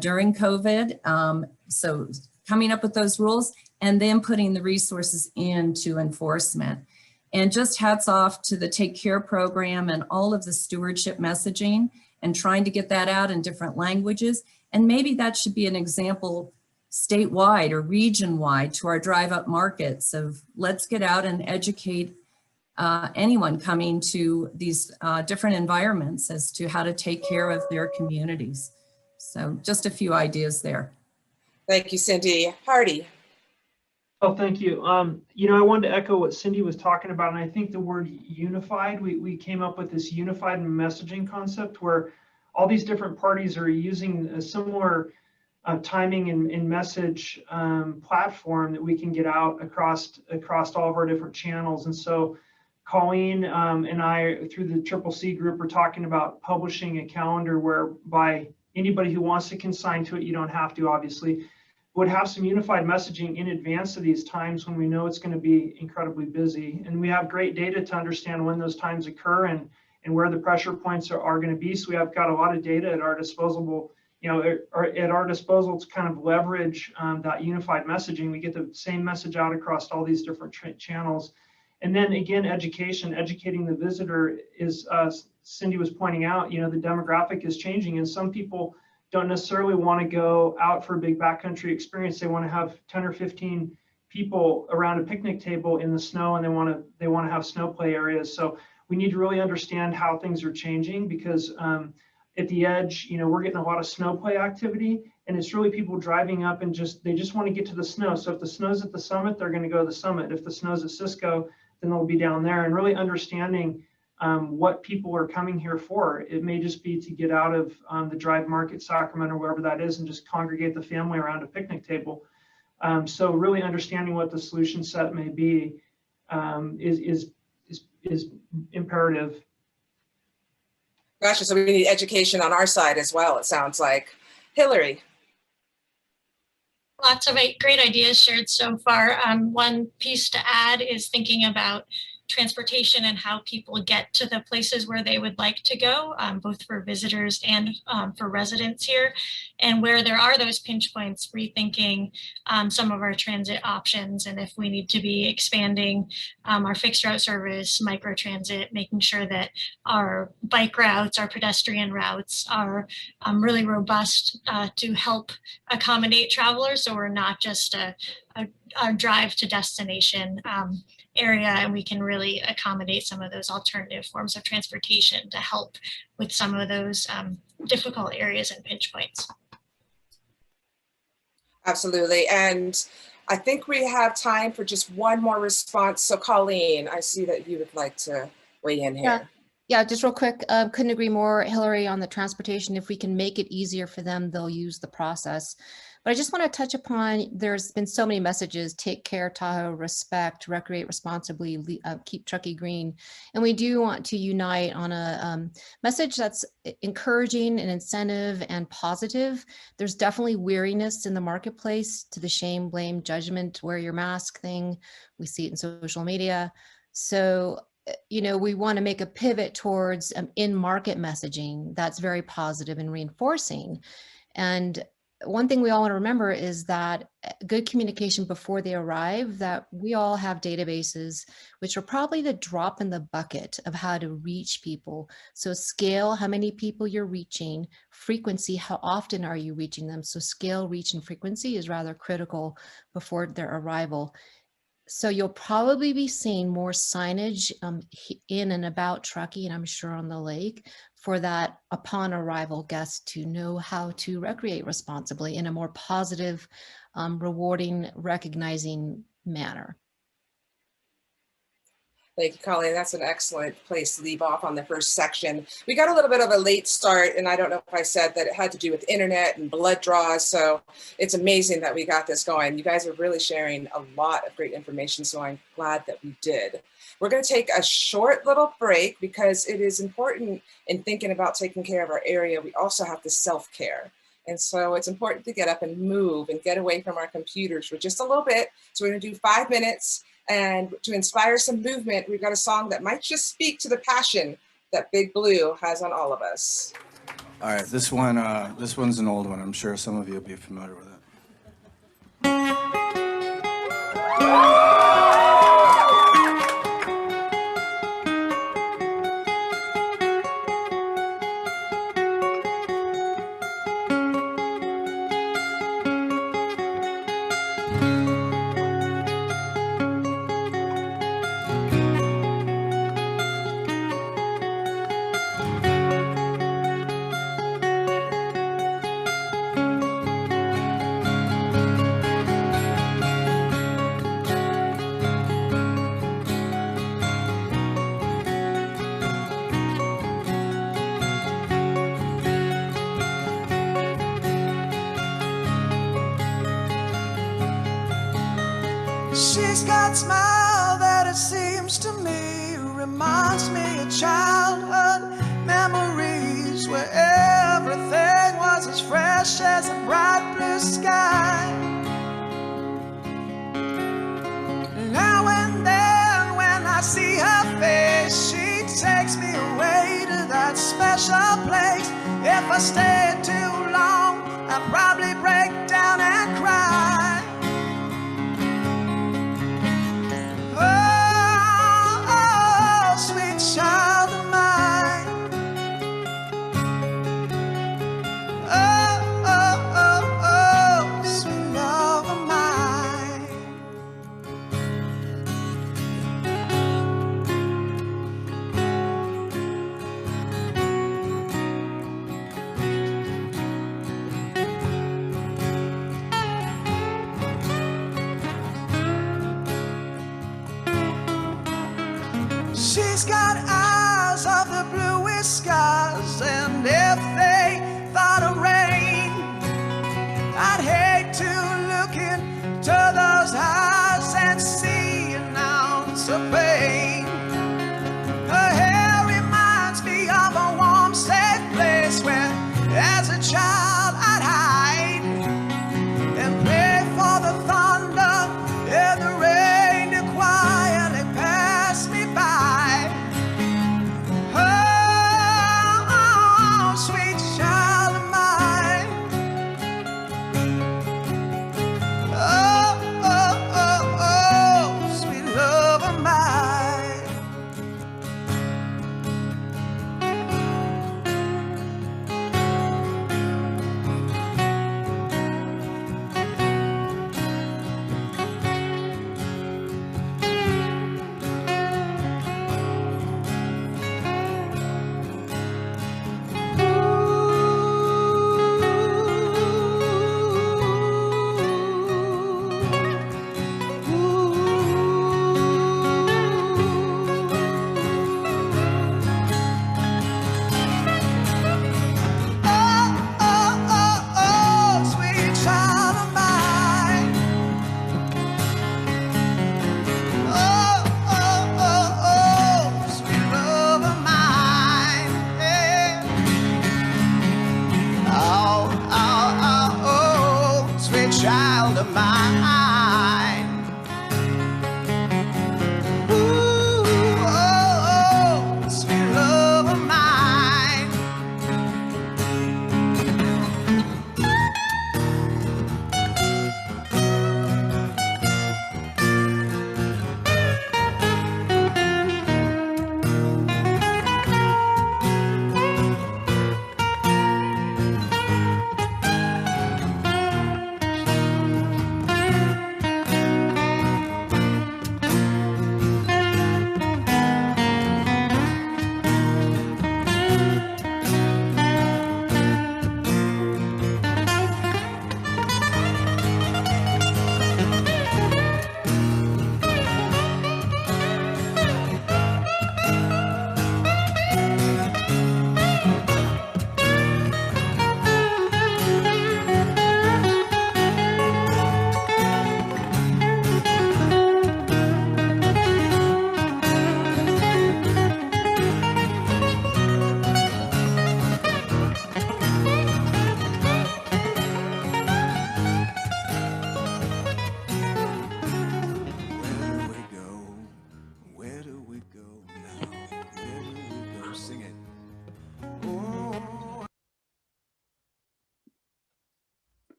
during COVID. So coming up with those rules and then putting the resources into enforcement. And just hats off to the Take Care program and all of the stewardship messaging and trying to get that out in different languages. And maybe that should be an example statewide or region-wide to our drive-up markets of let's get out and educate anyone coming to these different environments as to how to take care of their communities. So just a few ideas there. Thank you, Cindy. Hardy. Oh, thank you. You know, I wanted to echo what Cindy was talking about, and I think the word unified, we came up with this unified messaging concept where all these different parties are using a similar timing and message platform that we can get out across all of our different channels. And so Colleen and I, through the CCC group, are talking about publishing a calendar whereby anybody who wants to consign to it, you don't have to, obviously, would have some unified messaging in advance of these times when we know it's going to be incredibly busy. And we have great data to understand when those times occur and where the pressure points are going to be. So we have got a lot of data at our disposal, at our disposal to kind of leverage that unified messaging. We get the same message out across all these different channels. And then again, educating the visitor is, Cindy was pointing out, the demographic is changing, and some people don't necessarily want to go out for a big backcountry experience. They want to have 10 or 15 people around a picnic table in the snow, and they want to have snow play areas. So we need to really understand how things are changing, because at the edge, we're getting a lot of snow play activity, and it's really people driving up and they just want to get to the snow. So if the snow's at the summit, they're going to go to the summit. If the snow's at Cisco, then they'll be down there, and really understanding what people are coming here for. It may just be to get out of the Drive Market, Sacramento, wherever that is, and just congregate the family around a picnic table. So really understanding what the solution set may be is imperative. Gotcha. So we need education on our side as well, it sounds like. Hillary. Lots of great ideas shared so far. One piece to add is thinking about transportation and how people get to the places where they would like to go, both for visitors and for residents here. And where there are those pinch points, rethinking some of our transit options, and if we need to be expanding our fixed route service, microtransit, making sure that our bike routes, our pedestrian routes are really robust to help accommodate travelers. So we're not just a drive to destination area, and we can really accommodate some of those alternative forms of transportation to help with some of those difficult areas and pinch points. Absolutely. And I think we have time for just one more response. So Colleen, I see that you would like to weigh in here. Yeah, just real quick, couldn't agree more, Hillary, on the transportation. If we can make it easier for them, they'll use the process. But I just want to touch upon, there's been so many messages: take care, Tahoe, respect, recreate responsibly, keep Truckee green. And we do want to unite on a message that's encouraging and incentive and positive. There's definitely weariness in the marketplace to the shame, blame, judgment, wear your mask thing. We see it in social media. So, you know, we want to make a pivot towards in-market messaging that's very positive and reinforcing. And one thing we all want to remember is that good communication before they arrive, that we all have databases, which are probably the drop in the bucket of how to reach people. So scale, how many people you're reaching; frequency, how often are you reaching them? So scale, reach, and frequency is rather critical before their arrival. So you'll probably be seeing more signage in and about Truckee, and I'm sure on the lake, for that upon arrival guest to know how to recreate responsibly in a more positive, rewarding, recognizing manner. Thank you, Colleen. That's an excellent place to leave off on the first section. We got a little bit of a late start, and I don't know if I said that it had to do with internet and blood draws. So it's amazing that we got this going. You guys are really sharing a lot of great information, so I'm glad that we did. We're going to take a short little break because it is important in thinking about taking care of our area. We also have to self-care. And so it's important to get up and move and get away from our computers for just a little bit. So we're going to do 5 minutes. And to inspire some movement, we've got a song that might just speak to the passion that Big Blue has on all of us. All right, this one's an old one. I'm sure some of you will be familiar with it. She's got a smile that it seems to me reminds me of childhood memories where everything was as fresh as a bright blue sky. Now and then when I see her face, she takes me away to that special place. If I stay too long, I'll probably break down and cry. Child of mine, oh, oh, oh, oh, sweet love of mine. She's got eyes of the bluest skies, and if they thought of rain, I'd hate to look into those eyes and see an ounce of pain. Her hair reminds me of a warm, safe place where, as a child, I'd hide and pray for the thunder and the rain to quietly pass me by.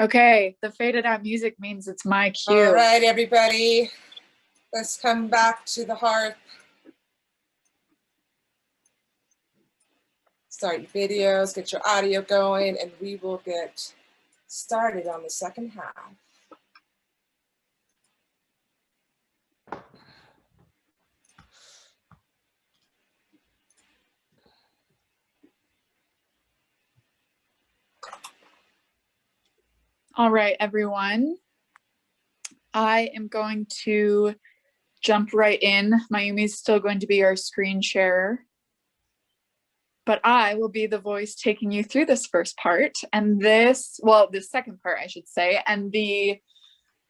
Okay, the faded out music means it's my cue. All right, everybody, let's come back to the hearth. Start your videos, get your audio going, and we will get started on the second half. All right, everyone. I am going to jump right in. Mayumi's still going to be our screen sharer, but I will be the voice taking you through this first part and this, well, the second part, I should say. And the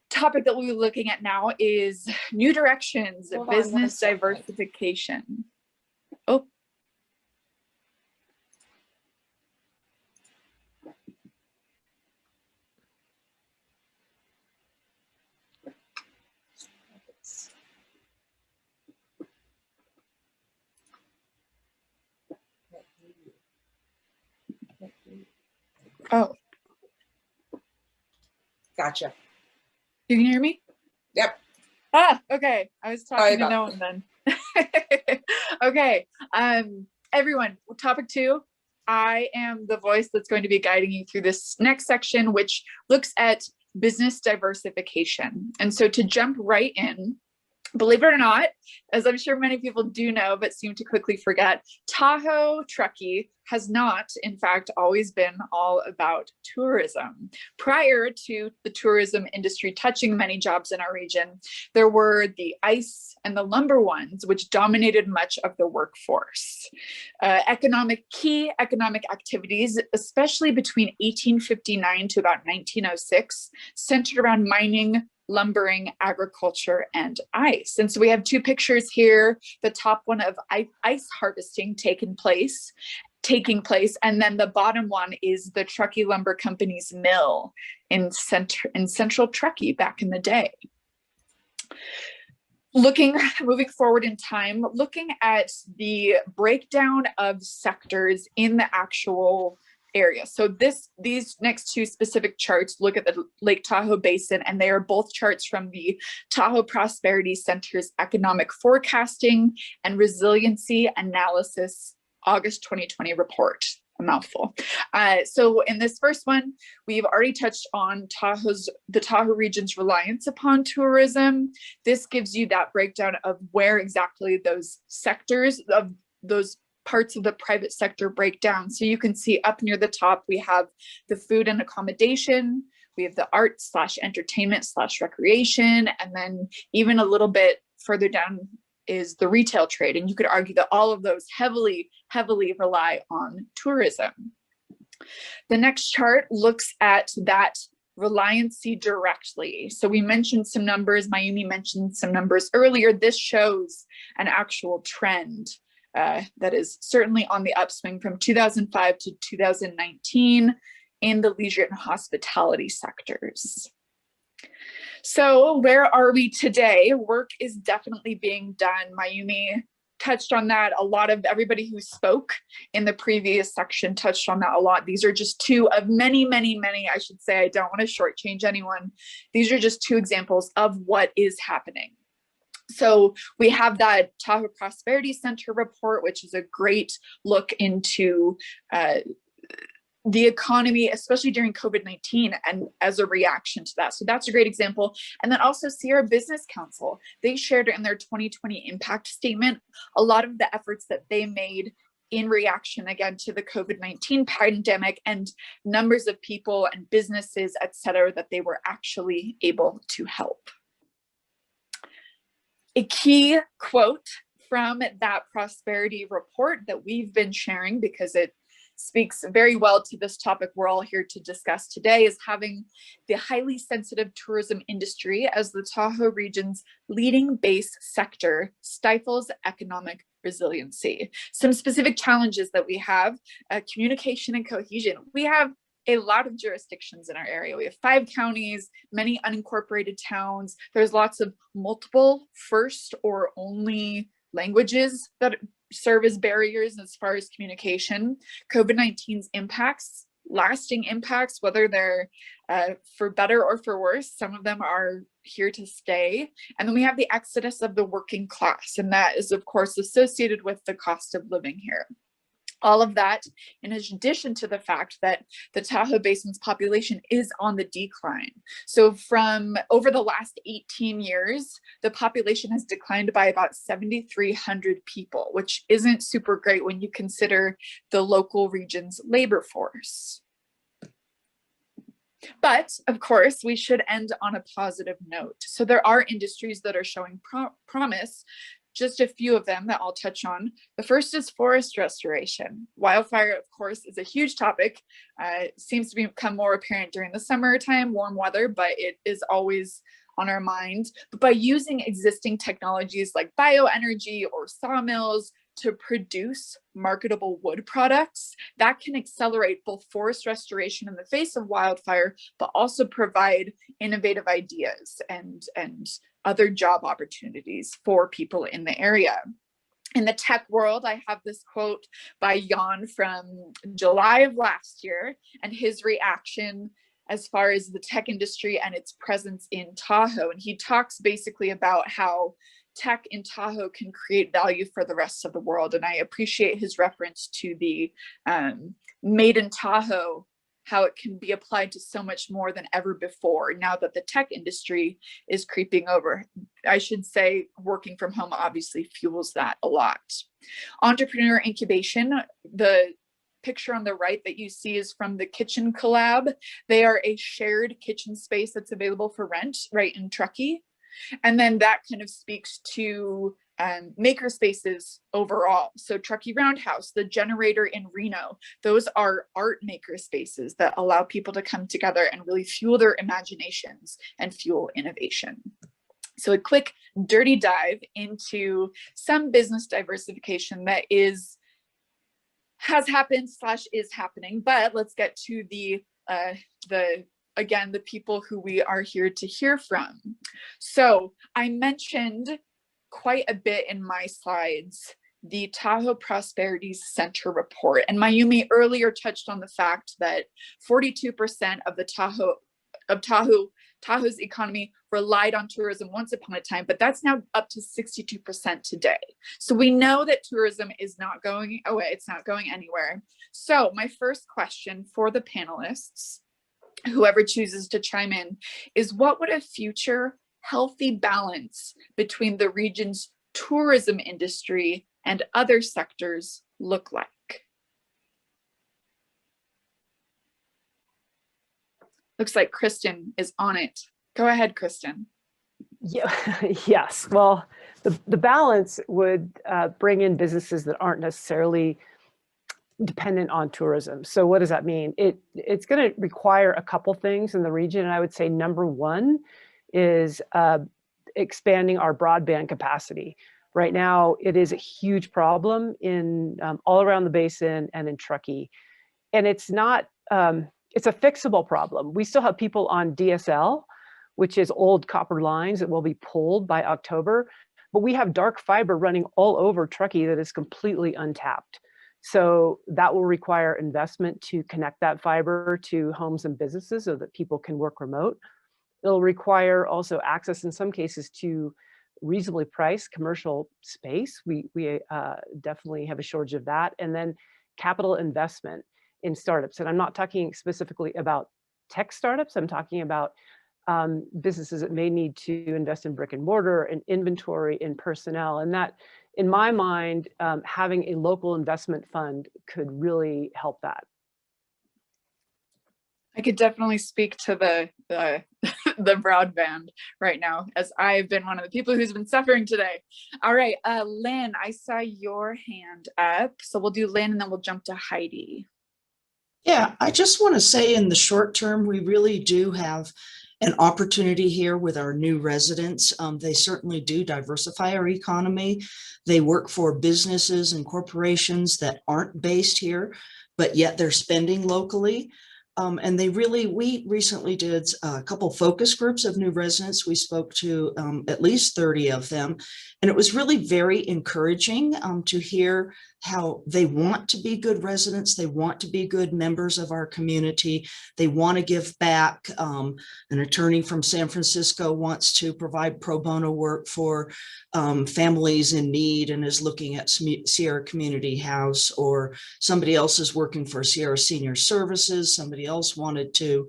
topic that we'll be looking at now is new directions, business diversification. Oh. Oh. Gotcha. You can hear me? Yep. Ah, okay. I was talking to no one then. Okay. Everyone, topic 2. I am the voice that's going to be guiding you through this next section, which looks at business diversification. And so to jump right in, believe it or not, as I'm sure many people do know, but seem to quickly forget, Tahoe Truckee has not, in fact, always been all about tourism. Prior to the tourism industry touching many jobs in our region, there were the ice and the lumber ones, which dominated much of the workforce. Key economic activities, especially between 1859 to about 1906, centered around mining, lumbering, agriculture, and ice. And so we have 2 pictures here, the top one of ice harvesting taking place, and then the bottom one is the Truckee Lumber Company's mill in central Truckee back in the day. Moving forward in time, looking at the breakdown of sectors in the actual area. So these next 2 specific charts look at the Lake Tahoe Basin, and they are both charts from the Tahoe Prosperity Center's Economic Forecasting and Resiliency Analysis August 2020 report. A mouthful. So in this first one, we've already touched on the Tahoe region's reliance upon tourism. This gives you that breakdown of where exactly those sectors of those parts of the private sector breakdown. So you can see up near the top, we have the food and accommodation, we have the art/entertainment/recreation, and then even a little bit further down is the retail trade. And you could argue that all of those heavily rely on tourism. The next chart looks at that reliancy directly. So we mentioned some numbers, Mayumi mentioned some numbers earlier. This shows an actual trend that is certainly on the upswing from 2005 to 2019 in the leisure and hospitality sectors. So where are we today? Work is definitely being done. Mayumi touched on that. A lot of everybody who spoke in the previous section touched on that a lot. These are just 2 of many, I should say. I don't want to shortchange anyone. These are just 2 examples of what is happening. So we have that Tahoe Prosperity Center report, which is a great look into the economy, especially during COVID-19 and as a reaction to that. So that's a great example. And then also Sierra Business Council, they shared in their 2020 impact statement a lot of the efforts that they made in reaction again to the COVID-19 pandemic and numbers of people and businesses, et cetera, that they were actually able to help. A key quote from that prosperity report that we've been sharing, because it speaks very well to this topic we're all here to discuss today, is having the highly sensitive tourism industry as the Tahoe region's leading base sector stifles economic resiliency. Some specific challenges that we have, communication and cohesion. We have a lot of jurisdictions in our area. We have 5 counties, many unincorporated towns. There's lots of multiple first or only languages that serve as barriers as far as communication. COVID-19's impacts lasting impacts, whether they're for better or for worse. Some of them are here to stay. And then we have the exodus of the working class, and that is of course associated with the cost of living here. All of that, in addition to the fact that the Tahoe Basin's population is on the decline. So from over the last 18 years, the population has declined by about 7,300 people, which isn't super great when you consider the local region's labor force. But of course, we should end on a positive note. So there are industries that are showing promise. Just a few of them that I'll touch on. The first is forest restoration. Wildfire, of course, is a huge topic. Seems to become more apparent during the summertime, warm weather, but it is always on our mind. But by using existing technologies like bioenergy or sawmills to produce marketable wood products, that can accelerate both forest restoration in the face of wildfire, but also provide innovative ideas and other job opportunities for people in the area. In the tech world, I have this quote by Jan from July of last year, and his reaction as far as the tech industry and its presence in Tahoe. And he talks basically about how tech in Tahoe can create value for the rest of the world. And I appreciate his reference to the Made in Tahoe, how it can be applied to so much more than ever before now that the tech industry is creeping over. I should say working from home obviously fuels that a lot. Entrepreneur incubation, the picture on the right that you see is from the Kitchen Collab. They are a shared kitchen space that's available for rent right in Truckee. And then that kind of speaks to maker spaces overall. So Truckee Roundhouse, the Generator in Reno, those are art maker spaces that allow people to come together and really fuel their imaginations and fuel innovation. So a quick dirty dive into some business diversification that has happened / is happening, but let's get to again, the people who we are here to hear from. So I mentioned quite a bit in my slides the Tahoe Prosperity Center report, and Mayumi earlier touched on the fact that 42% of the Tahoe's economy relied on tourism once upon a time, but that's now up to 62% today. So we know that tourism is not going away, it's not going anywhere. So my first question for the panelists, whoever chooses to chime in, is what would a future healthy balance between the region's tourism industry and other sectors look like? Looks like Kristen is on it. Go ahead, Kristen. Yeah, yes. Well, the balance would bring in businesses that aren't necessarily dependent on tourism. So what does that mean? It's going to require a couple things in the region. And I would say number one is expanding our broadband capacity. Right now, it is a huge problem in all around the basin and in Truckee. And it's not, it's a fixable problem. We still have people on DSL, which is old copper lines that will be pulled by October, but we have dark fiber running all over Truckee that is completely untapped. So that will require investment to connect that fiber to homes and businesses so that people can work remote. It'll require also access in some cases to reasonably priced commercial space. We definitely have a shortage of that. And then capital investment in startups. And I'm not talking specifically about tech startups. I'm talking about businesses that may need to invest in brick and mortar and inventory and personnel. And that, in my mind, having a local investment fund could really help that. I could definitely speak to the broadband right now, as I've been one of the people who's been suffering today. All right, Lynn, I saw your hand up. So we'll do Lynn and then we'll jump to Heidi. Yeah, I just want to say in the short term, we really do have an opportunity here with our new residents. They certainly do diversify our economy. They work for businesses and corporations that aren't based here, but yet they're spending locally. And we recently did a couple focus groups of new residents. We spoke to at least 30 of them. And it was really very encouraging to hear how they want to be good residents. They want to be good members of our community. They want to give back. An attorney from San Francisco wants to provide pro bono work for families in need and is looking at Sierra Community House, or somebody else is working for Sierra Senior Services. Somebody else wanted to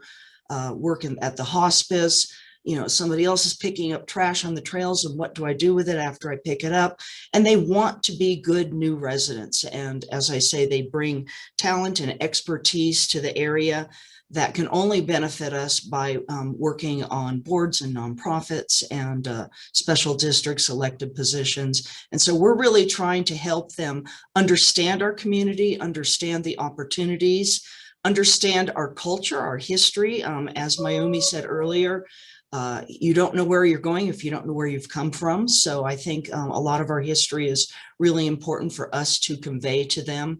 work at the hospice. You know, somebody else is picking up trash on the trails, and what do I do with it after I pick it up? And they want to be good new residents. And as I say, they bring talent and expertise to the area that can only benefit us by working on boards and nonprofits and special districts, elected positions. And so we're really trying to help them understand our community, understand the opportunities, understand our culture, our history. As Mayumi said earlier, you don't know where you're going if you don't know where you've come from. So I think a lot of our history is really important for us to convey to them.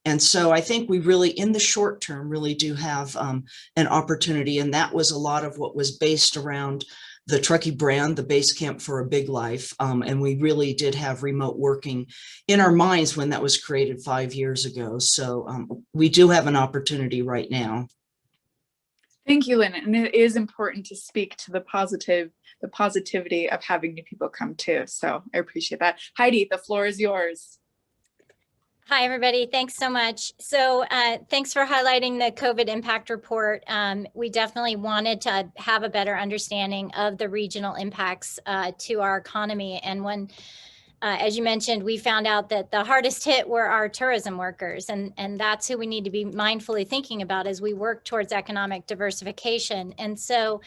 And so I think we really, in the short term, really do have an opportunity. And that was a lot of what was based around the Truckee brand, the base camp for a big life. And we really did have remote working in our minds when that was created 5 years ago. So we do have an opportunity right now. Thank you, Lynn. And it is important to speak to the positivity of having new people come too. So I appreciate that. Heidi, the floor is yours. Hi, everybody. Thanks so much. So thanks for highlighting the COVID impact report. We definitely wanted to have a better understanding of the regional impacts to our economy. And when, as you mentioned, we found out that the hardest hit were our tourism workers. And that's who we need to be mindfully thinking about as we work towards economic diversification. And so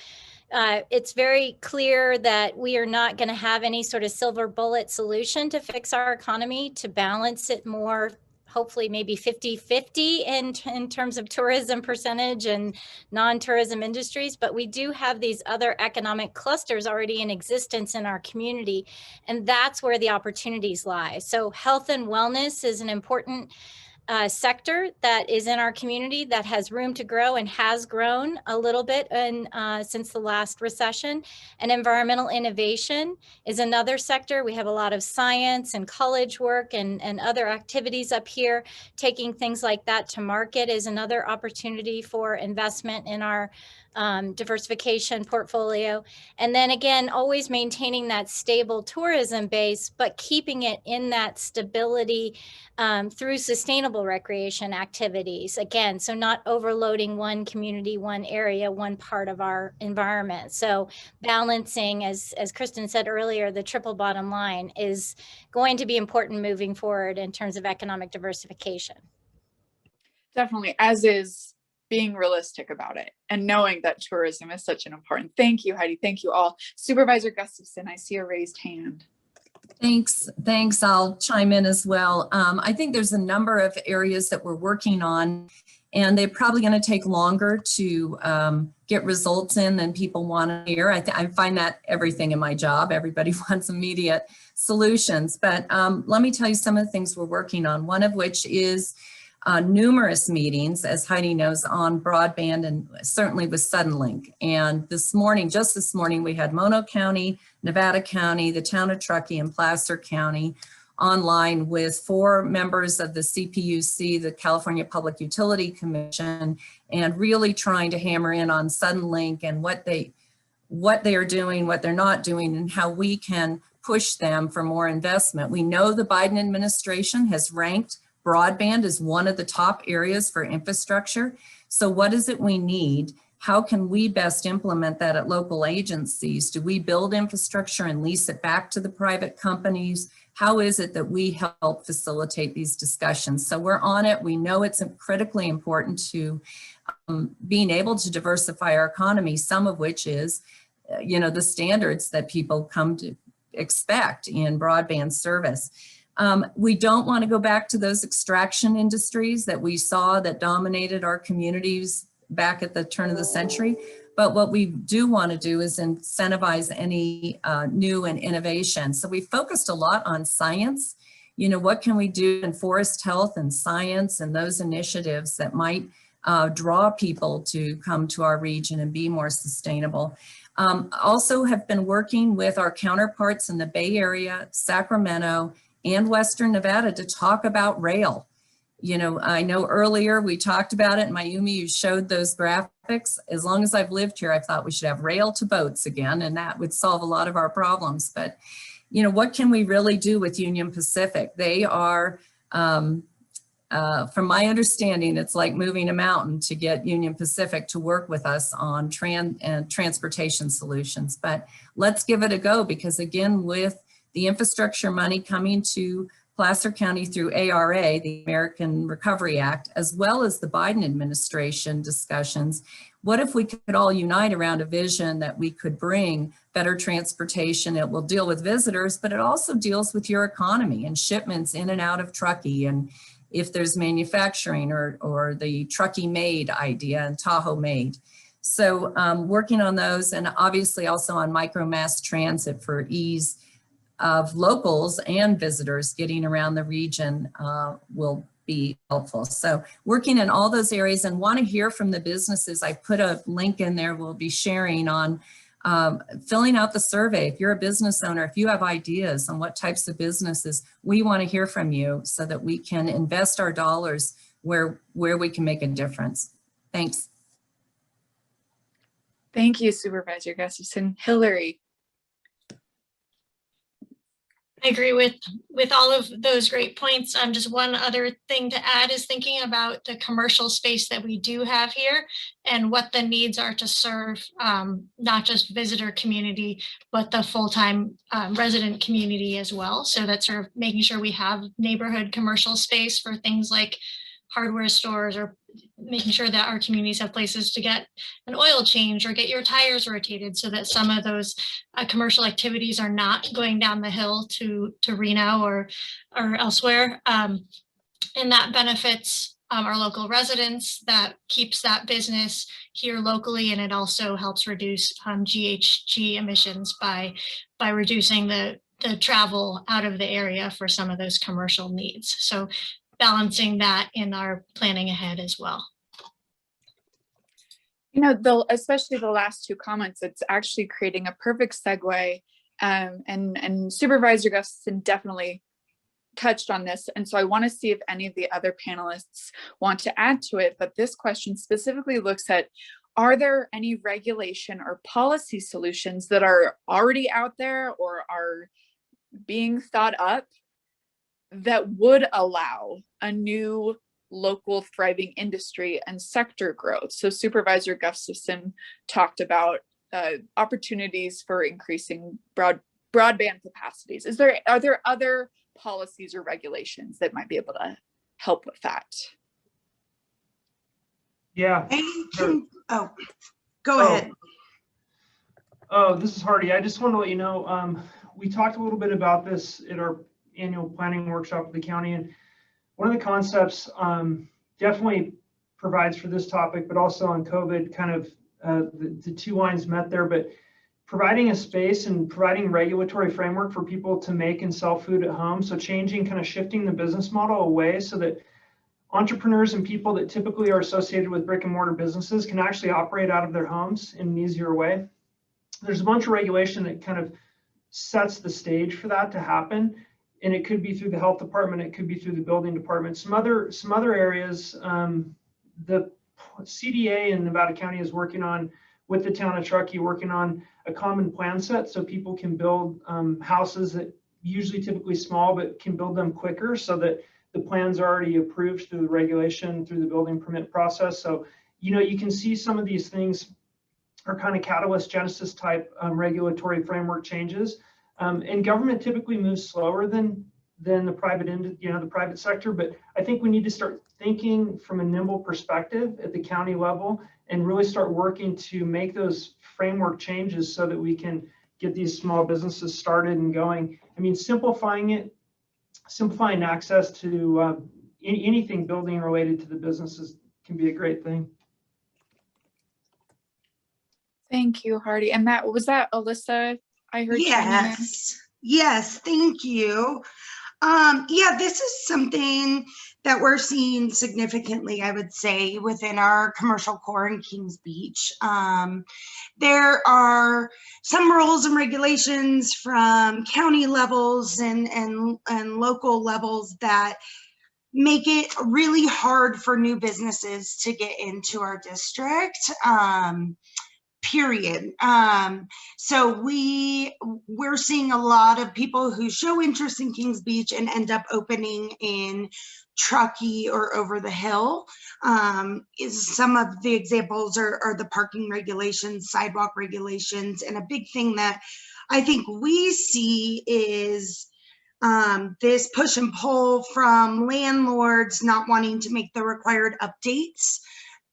it's very clear that we are not going to have any sort of silver bullet solution to fix our economy, to balance it more, hopefully maybe 50-50 in terms of tourism percentage and non-tourism industries. But we do have these other economic clusters already in existence in our community, and that's where the opportunities lie. So health and wellness is an important sector that is in our community that has room to grow and has grown a little bit since the last recession. And environmental innovation is another sector. We have a lot of science and college work and other activities up here. Taking things like that to market is another opportunity for investment in our diversification portfolio. And then again, always maintaining that stable tourism base, but keeping it in that stability through sustainable recreation activities. Again, so not overloading one community, one area, one part of our environment. So balancing, as Kristen said earlier, the triple bottom line is going to be important moving forward in terms of economic diversification. Definitely, as is being realistic about it and knowing that tourism is such an important. Thank you, Heidi. Thank you all. Supervisor Gustafson, I see a raised hand. Thanks. I'll chime in as well. I think there's a number of areas that we're working on, and they're probably going to take longer to get results in than people want to hear. I find that everything in my job, everybody wants immediate solutions. But let me tell you some of the things we're working on, one of which is numerous meetings, as Heidi knows, on broadband and certainly with Suddenlink. And just this morning, we had Mono County, Nevada County, the town of Truckee, and Placer County online with 4 members of the CPUC, the California Public Utility Commission, and really trying to hammer in on Suddenlink and what they are doing, what they're not doing, and how we can push them for more investment. We know the Biden administration has ranked broadband is one of the top areas for infrastructure. So what is it we need? How can we best implement that at local agencies? Do we build infrastructure and lease it back to the private companies? How is it that we help facilitate these discussions? So we're on it. We know it's critically important to being able to diversify our economy, some of which is, the standards that people come to expect in broadband service. We don't want to go back to those extraction industries that we saw that dominated our communities back at the turn of the century. But what we do want to do is incentivize any new and innovation. So we focused a lot on science. What can we do in forest health and science and those initiatives that might draw people to come to our region and be more sustainable. Also have been working with our counterparts in the Bay Area, Sacramento, and Western Nevada to talk about rail. You know, I know earlier we talked about it, Mayumi, you showed those graphics. As long as I've lived here, I thought we should have rail to boats again, and that would solve a lot of our problems. But, you know, what can we really do with Union Pacific? They are, from my understanding, it's like moving a mountain to get Union Pacific to work with us on transportation solutions. But let's give it a go, because again, with the infrastructure money coming to Placer County through ARA, the American Recovery Act, as well as the Biden administration discussions, what if we could all unite around a vision that we could bring better transportation? It will deal with visitors, but it also deals with your economy and shipments in and out of Truckee, and if there's manufacturing or the Truckee made idea and Tahoe made. So working on those, and obviously also on micro mass transit for ease of locals and visitors getting around the region will be helpful. So working in all those areas, and want to hear from the businesses. I put a link in there we'll be sharing on filling out the survey. If you're a business owner, if you have ideas on what types of businesses, we want to hear from you so that we can invest our dollars where we can make a difference. Thanks. Thank you, Supervisor Gustafson. Hillary. I agree with all of those great points. Just one other thing to add is thinking about the commercial space that we do have here and what the needs are to serve not just visitor community, but the full-time resident community as well. So that's sort of making sure we have neighborhood commercial space for things like hardware stores, or making sure that our communities have places to get an oil change or get your tires rotated, so that some of those commercial activities are not going down the hill to Reno or elsewhere. And that benefits our local residents, that keeps that business here locally, and it also helps reduce GHG emissions by reducing the travel out of the area for some of those commercial needs. So balancing that in our planning ahead as well. You know, especially the last two comments, it's actually creating a perfect segue. And Supervisor Gustafson definitely touched on this. And so I want to see if any of the other panelists want to add to it. But this question specifically looks at, are there any regulation or policy solutions that are already out there or are being thought up that would allow a new local thriving industry and sector growth? So Supervisor Gustafson talked about opportunities for increasing broadband capacities. Are there other policies or regulations that might be able to help with that? Yeah. Go ahead. Oh, this is Hardy. I just want to let you know, we talked a little bit about this at our annual planning workshop with the county, and one of the concepts definitely provides for this topic, but also on COVID, kind of the two lines met there, but providing a space and providing regulatory framework for people to make and sell food at home. So changing, kind of shifting the business model away so that entrepreneurs and people that typically are associated with brick and mortar businesses can actually operate out of their homes in an easier way. There's a bunch of regulation that kind of sets the stage for that to happen. And it could be through the health department, it could be through the building department. Some other areas, the CDA in Nevada County is working on, with the town of Truckee, working on a common plan set so people can build houses that usually typically small, but can build them quicker, so that the plans are already approved through the regulation, through the building permit process. So, you know, you can see some of these things are kind of catalyst genesis type regulatory framework changes. And government typically moves slower than the private end, the private sector. But I think we need to start thinking from a nimble perspective at the county level and really start working to make those framework changes so that we can get these small businesses started and going. I mean, simplifying access to anything building related to the businesses can be a great thing. Thank you, Hardy. And was that Alyssa? I heard. Yes, thank you. Yeah, this is something that we're seeing significantly, I would say, within our commercial core in Kings Beach. There are some rules and regulations from county levels and local levels that make it really hard for new businesses to get into our district. Period. So we're seeing a lot of people who show interest in Kings Beach and end up opening in Truckee or over the hill. Some of the examples are the parking regulations, sidewalk regulations, and a big thing that I think we see is this push and pull from landlords not wanting to make the required updates,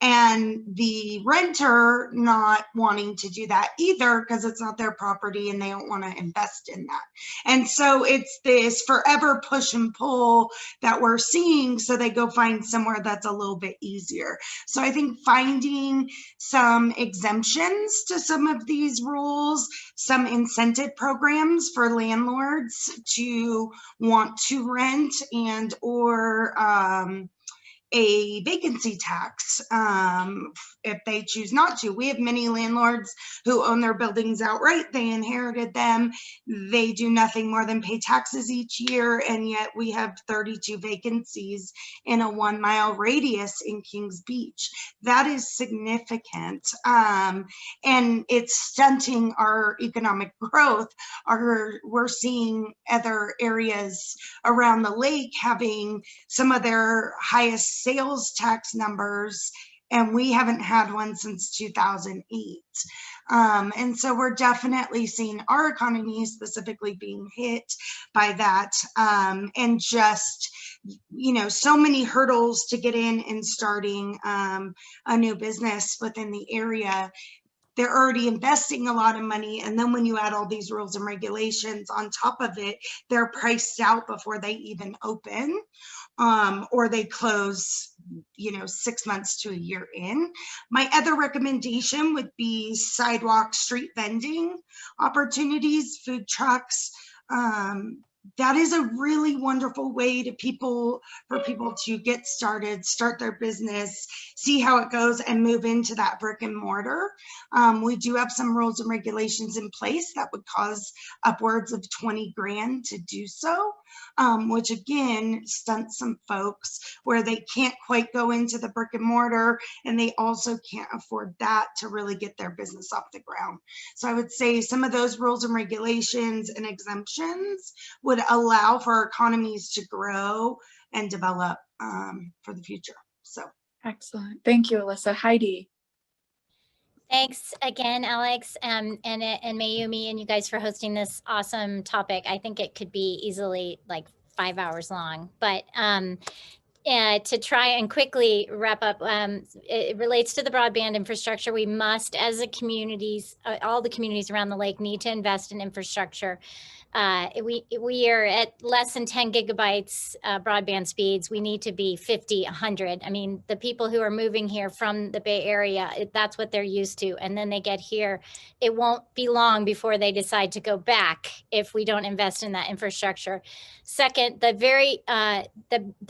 and the renter not wanting to do that either because it's not their property and they don't want to invest in that. And so it's this forever push and pull that we're seeing, so they go find somewhere that's a little bit easier. So I think finding some exemptions to some of these rules, some incentive programs for landlords to want to rent, and or a vacancy tax if they choose not to. We have many landlords who own their buildings outright. They inherited them. They do nothing more than pay taxes each year, and yet we have 32 vacancies in a 1 mile radius in Kings Beach. That is significant, and it's stunting our economic growth. We're seeing other areas around the lake having some of their highest sales tax numbers, and we haven't had one since 2008. And so we're definitely seeing our economy specifically being hit by that, and just, so many hurdles to get in and starting a new business within the area. They're already investing a lot of money, and then when you add all these rules and regulations on top of it, they're priced out before they even open, or they close 6 months to a year in. My other recommendation would be sidewalk street vending opportunities, food trucks. That is a really wonderful way for people to get started, start their business, see how it goes, and move into that brick and mortar. We do have some rules and regulations in place that would cause upwards of 20 grand to do so, which again stunts some folks where they can't quite go into the brick and mortar, and they also can't afford that to really get their business off the ground. So I would say some of those rules and regulations and exemptions would allow for our economies to grow and develop for the future. So Excellent. Thank you, Alyssa. Heidi. Thanks again, Alex, and Mayumi and you guys for hosting this awesome topic. I think it could be easily like 5 hours long, but to try and quickly wrap up, it relates to the broadband infrastructure. We must, as a communities, all the communities around the lake need to invest in infrastructure. We are at less than 10 gigabytes broadband speeds. We need to be 50, 100. I mean, the people who are moving here from the Bay Area, that's what they're used to. And then they get here. It won't be long before they decide to go back if we don't invest in that infrastructure. Second, the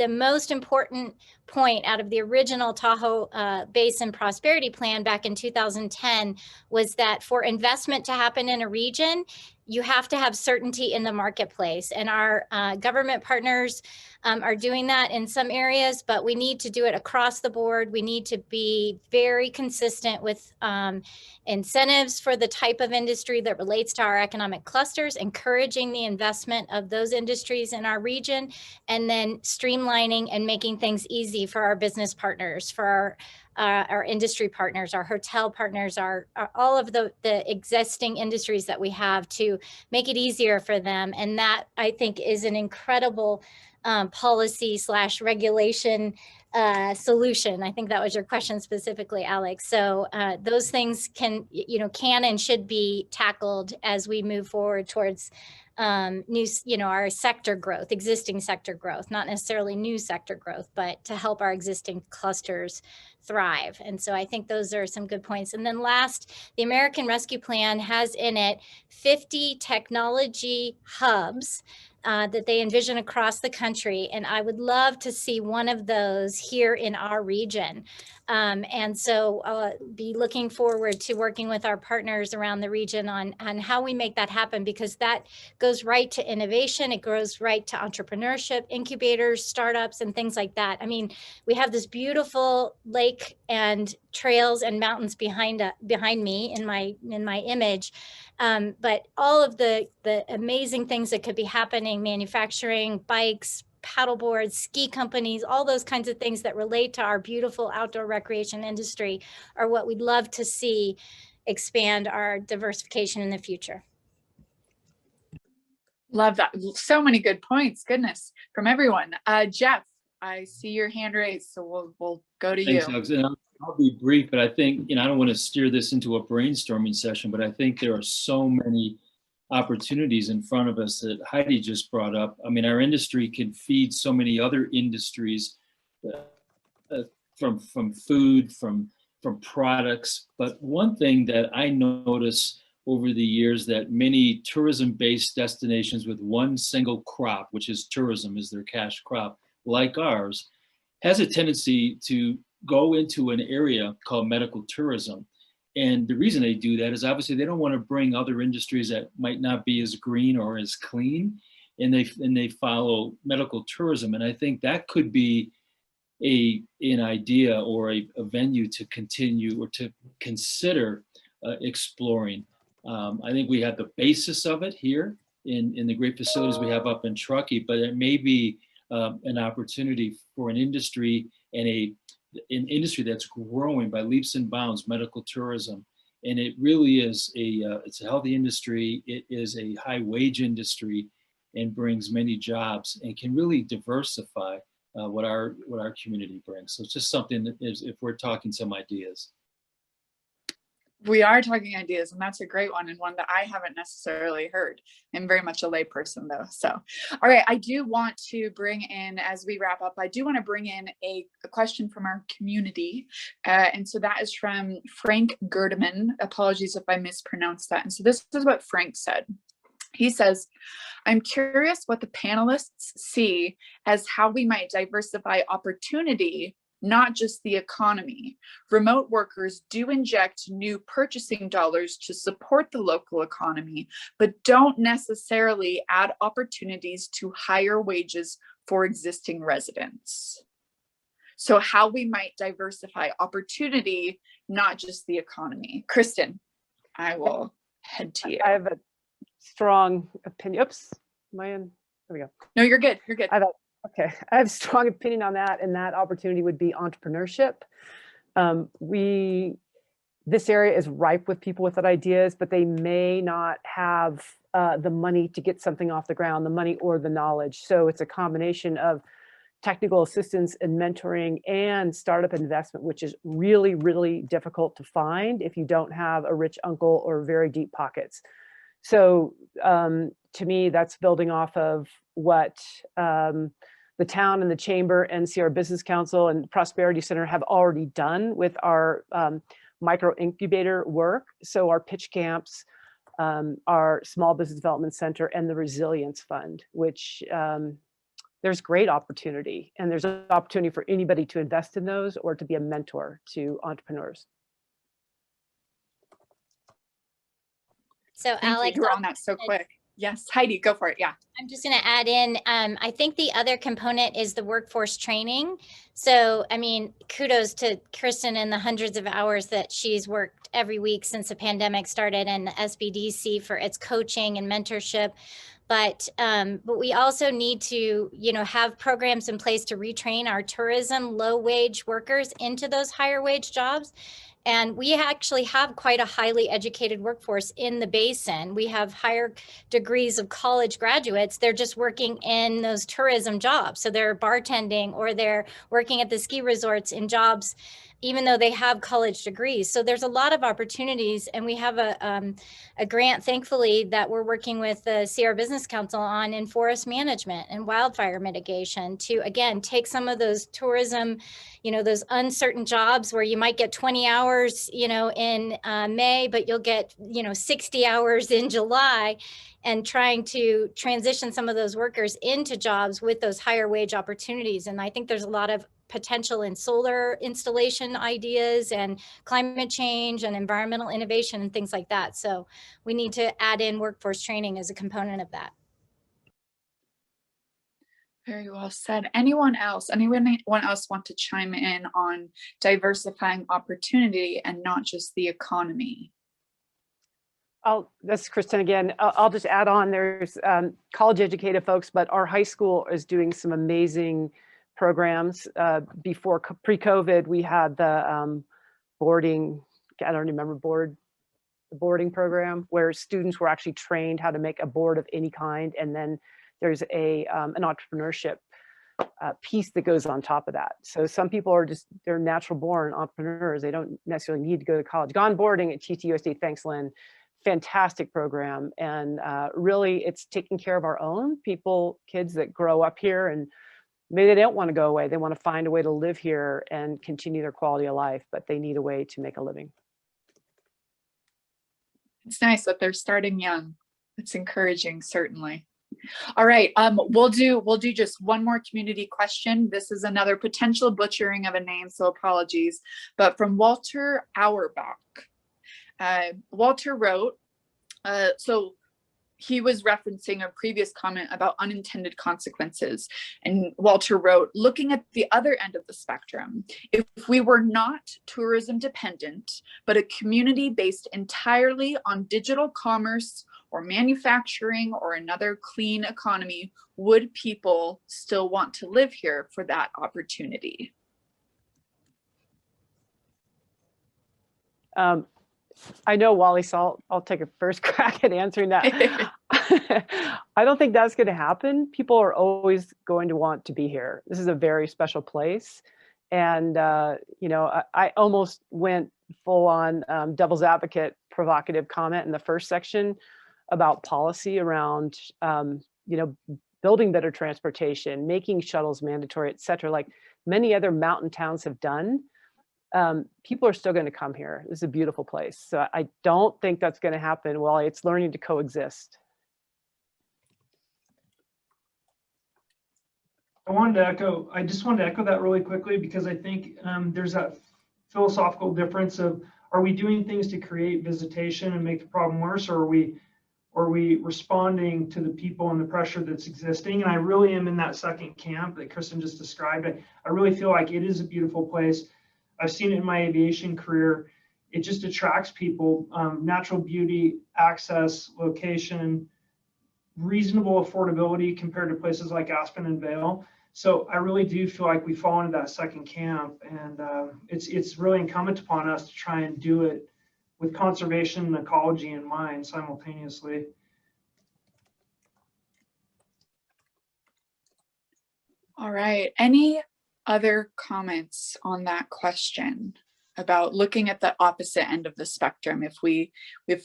most important point out of the original Tahoe Basin Prosperity Plan back in 2010 was that for investment to happen in a region, you have to have certainty in the marketplace. And our government partners are doing that in some areas, but we need to do it across the board. We need to be very consistent with incentives for the type of industry that relates to our economic clusters, encouraging the investment of those industries in our region, and then streamlining and making things easy for our business partners, for our industry partners, our hotel partners, all of the existing industries that we have, to make it easier for them. And that, I think, is an incredible policy / regulation solution. I think that was your question specifically, Alex. So those things can and should be tackled as we move forward towards our sector growth, existing sector growth, not necessarily new sector growth, but to help our existing clusters thrive. And so I think those are some good points. And then last, the American Rescue Plan has in it 50 technology hubs that they envision across the country. And I would love to see one of those here in our region. And so be looking forward to working with our partners around the region on how we make that happen, because that goes right to innovation. It goes right to entrepreneurship, incubators, startups, and things like that. I mean, we have this beautiful lake and trails and mountains behind me in my image. But all of the amazing things that could be happening, manufacturing, bikes, paddleboards, ski companies, all those kinds of things that relate to our beautiful outdoor recreation industry are what we'd love to see expand our diversification in the future. Love that. So many good points. Goodness, from everyone. Jeff, I see your hand raised, so we'll go to Thanks, you. Alex. And I'll be brief, but I think, I don't want to steer this into a brainstorming session, but I think there are so many opportunities in front of us that Heidi just brought up. I mean, our industry can feed so many other industries, from food, from products. But one thing that I notice over the years, that many tourism-based destinations with one single crop, which is tourism, is their cash crop, like ours, has a tendency to go into an area called medical tourism. And the reason they do that is obviously they don't want to bring other industries that might not be as green or as clean, and they follow medical tourism. And I think that could be an idea or a venue to continue or to consider exploring. I think we have the basis of it here in the great facilities we have up in Truckee, but it may be an opportunity for an industry and an industry that's growing by leaps and bounds, medical tourism. And it really is it's a healthy industry. It is a high wage industry and brings many jobs and can really diversify what our community brings. So it's just something that is, if we're talking some ideas. We are talking ideas, and that's a great one, and one that I haven't necessarily heard. I'm very much a layperson though. So, all right, I do want to bring in, as we wrap up, I do want to bring in a question from our community. And so that is from Frank Gerdeman. Apologies if I mispronounced that. And so this is what Frank said. He says, I'm curious what the panelists see as how we might diversify opportunity, not just the economy. Remote workers do inject new purchasing dollars to support the local economy, but don't necessarily add opportunities to higher wages for existing residents. So how we might diversify opportunity, not just the economy. Kristen, I will head to you. I have a strong opinion. Oops, am I in? There we go. No, you're good. You're good. Okay, I have a strong opinion on that, and that opportunity would be entrepreneurship. This area is ripe with people with ideas, but they may not have the money to get something off the ground, the money or the knowledge. So it's a combination of technical assistance and mentoring and startup investment, which is really, really difficult to find if you don't have a rich uncle or very deep pockets. So to me, that's building off of what the town and the chamber, NCR Business Council and Prosperity Center have already done with our micro incubator work. So our pitch camps, our small business development center, and the resilience fund, which there's great opportunity, and there's an opportunity for anybody to invest in those or to be a mentor to entrepreneurs. So Alex, you were on that so quick. Yes, Heidi, go for it. Yeah. I'm just going to add in, I think the other component is the workforce training. So, I mean, kudos to Kristen and the hundreds of hours that she's worked every week since the pandemic started, and the SBDC for its coaching and mentorship. But we also need to, have programs in place to retrain our tourism low wage workers into those higher wage jobs. And we actually have quite a highly educated workforce in the basin. We have higher degrees of college graduates. They're just working in those tourism jobs. So they're bartending or they're working at the ski resorts in jobs, even though they have college degrees. So there's a lot of opportunities, and we have a grant, thankfully, that we're working with the Sierra Business Council on in forest management and wildfire mitigation to, again, take some of those tourism, those uncertain jobs where you might get 20 hours, in May, but you'll get, 60 hours in July, and trying to transition some of those workers into jobs with those higher wage opportunities. And I think there's a lot of potential in solar installation ideas and climate change and environmental innovation and things like that. So we need to add in workforce training as a component of that. Very well said. Anyone else want to chime in on diversifying opportunity and not just the economy? That's Kristen again. I'll just add on, there's college educated folks, but our high school is doing some amazing programs. Before pre-COVID, we had the boarding, I don't remember the boarding program, where students were actually trained how to make a board of any kind. And then there's an entrepreneurship piece that goes on top of that. So some people are they're natural born entrepreneurs. They don't necessarily need to go to college. Gone boarding at TTUSD, thanks Lynn. Fantastic program, and really it's taking care of our own kids that grow up here, and maybe they don't want to go away. They want to find a way to live here and continue their quality of life, but they need a way to make a living. It's nice that they're starting young. It's encouraging, certainly. All right, we'll do just one more community question. This is another potential butchering of a name, so apologies, but from Walter Auerbach. Walter wrote, so he was referencing a previous comment about unintended consequences. And Walter wrote, looking at the other end of the spectrum, if we were not tourism dependent, but a community based entirely on digital commerce or manufacturing or another clean economy, would people still want to live here for that opportunity? I know Wally, so I'll take a first crack at answering that. I don't think that's going to happen. People are always going to want to be here. This is a very special place. And, I almost went full on devil's advocate provocative comment in the first section about policy around, building better transportation, making shuttles mandatory, et cetera, like many other mountain towns have done. People are still going to come here. This is a beautiful place. So I don't think that's going to happen. Well, it's learning to coexist. I just wanted to echo that really quickly, because I think there's that philosophical difference of, are we doing things to create visitation and make the problem worse, or are we responding to the people and the pressure that's existing? And I really am in that second camp that Kristen just described. I really feel like it is a beautiful place. I've seen it in my aviation career. It just attracts people, natural beauty, access, location, reasonable affordability compared to places like Aspen and Vail. So I really do feel like we fall into that second camp, and it's really incumbent upon us to try and do it with conservation and ecology in mind simultaneously. All right, any other comments on that question about looking at the opposite end of the spectrum? If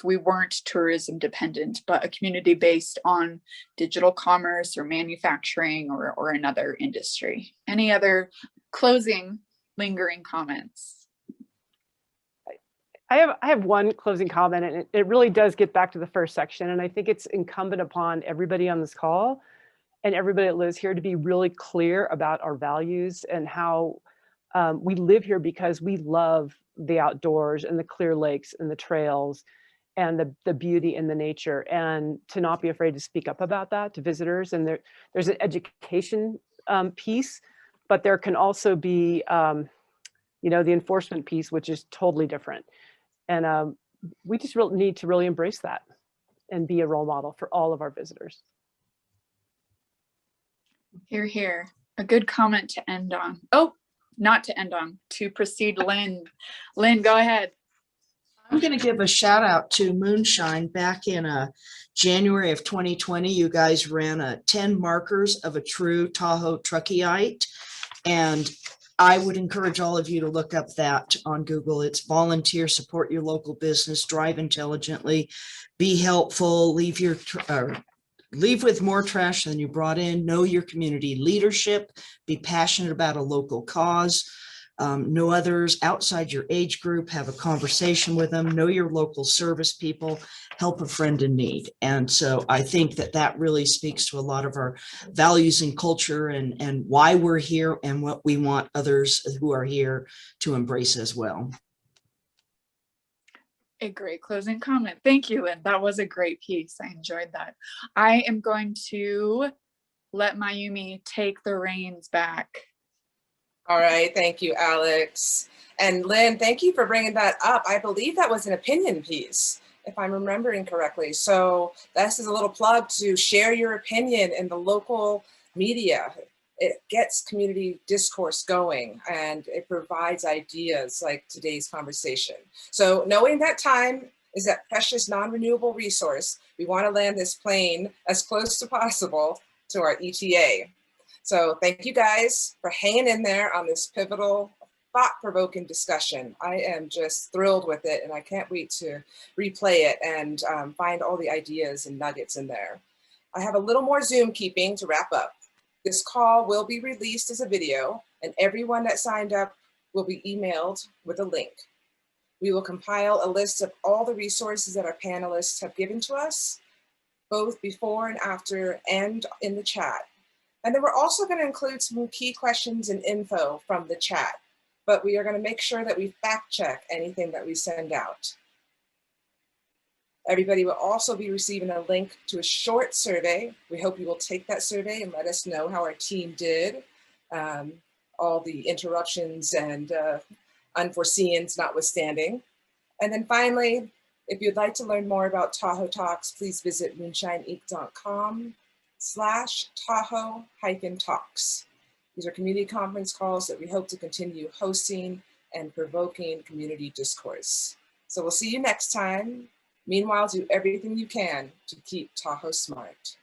we weren't tourism dependent, but a community based on digital commerce or manufacturing or another industry. Any other closing lingering comments? I have one closing comment, and it really does get back to the first section. And I think it's incumbent upon everybody on this call and everybody that lives here to be really clear about our values and how we live here because we love the outdoors and the clear lakes and the trails and the beauty in the nature, and to not be afraid to speak up about that to visitors. And there's an education piece, but there can also be, the enforcement piece, which is totally different. And we just really need to really embrace that and be a role model for all of our visitors. Hear, hear. A good comment to end on. Oh, not to end on, to proceed. Lynn, go ahead. I'm going to give a shout out to Moonshine. Back in January of 2020, you guys ran 10 markers of a true Tahoe Truckyite. And I would encourage all of you to look up that on Google. It's volunteer, support your local business, drive intelligently, be helpful, leave with more trash than you brought in, know your community leadership, be passionate about a local cause, know others outside your age group, have a conversation with them, know your local service people, help a friend in need. And so I think that that really speaks to a lot of our values and culture and why we're here and what we want others who are here to embrace as well. A great closing comment. Thank you, Lynn. That was a great piece. I enjoyed that. I am going to let Mayumi take the reins back. All right, thank you, Alex. And Lynn, thank you for bringing that up. I believe that was an opinion piece, if I'm remembering correctly. So this is a little plug to share your opinion in the local media. It gets community discourse going and it provides ideas like today's conversation. So knowing that time is that precious non-renewable resource, we want to land this plane as close as possible to our ETA. So thank you guys for hanging in there on this pivotal, thought-provoking discussion. I am just thrilled with it and I can't wait to replay it and find all the ideas and nuggets in there. I have a little more Zoom keeping to wrap up. This call will be released as a video and everyone that signed up will be emailed with a link. We will compile a list of all the resources that our panelists have given to us, both before and after and in the chat. And then we're also going to include some key questions and info from the chat, but we are going to make sure that we fact check anything that we send out. Everybody will also be receiving a link to a short survey. We hope you will take that survey and let us know how our team did. All the interruptions and unforeseens notwithstanding. And then finally, if you'd like to learn more about Tahoe Talks, please visit moonshineinc.com/Tahoe-talks. These are community conference calls that we hope to continue hosting and provoking community discourse. So we'll see you next time. Meanwhile, do everything you can to keep Tahoe smart.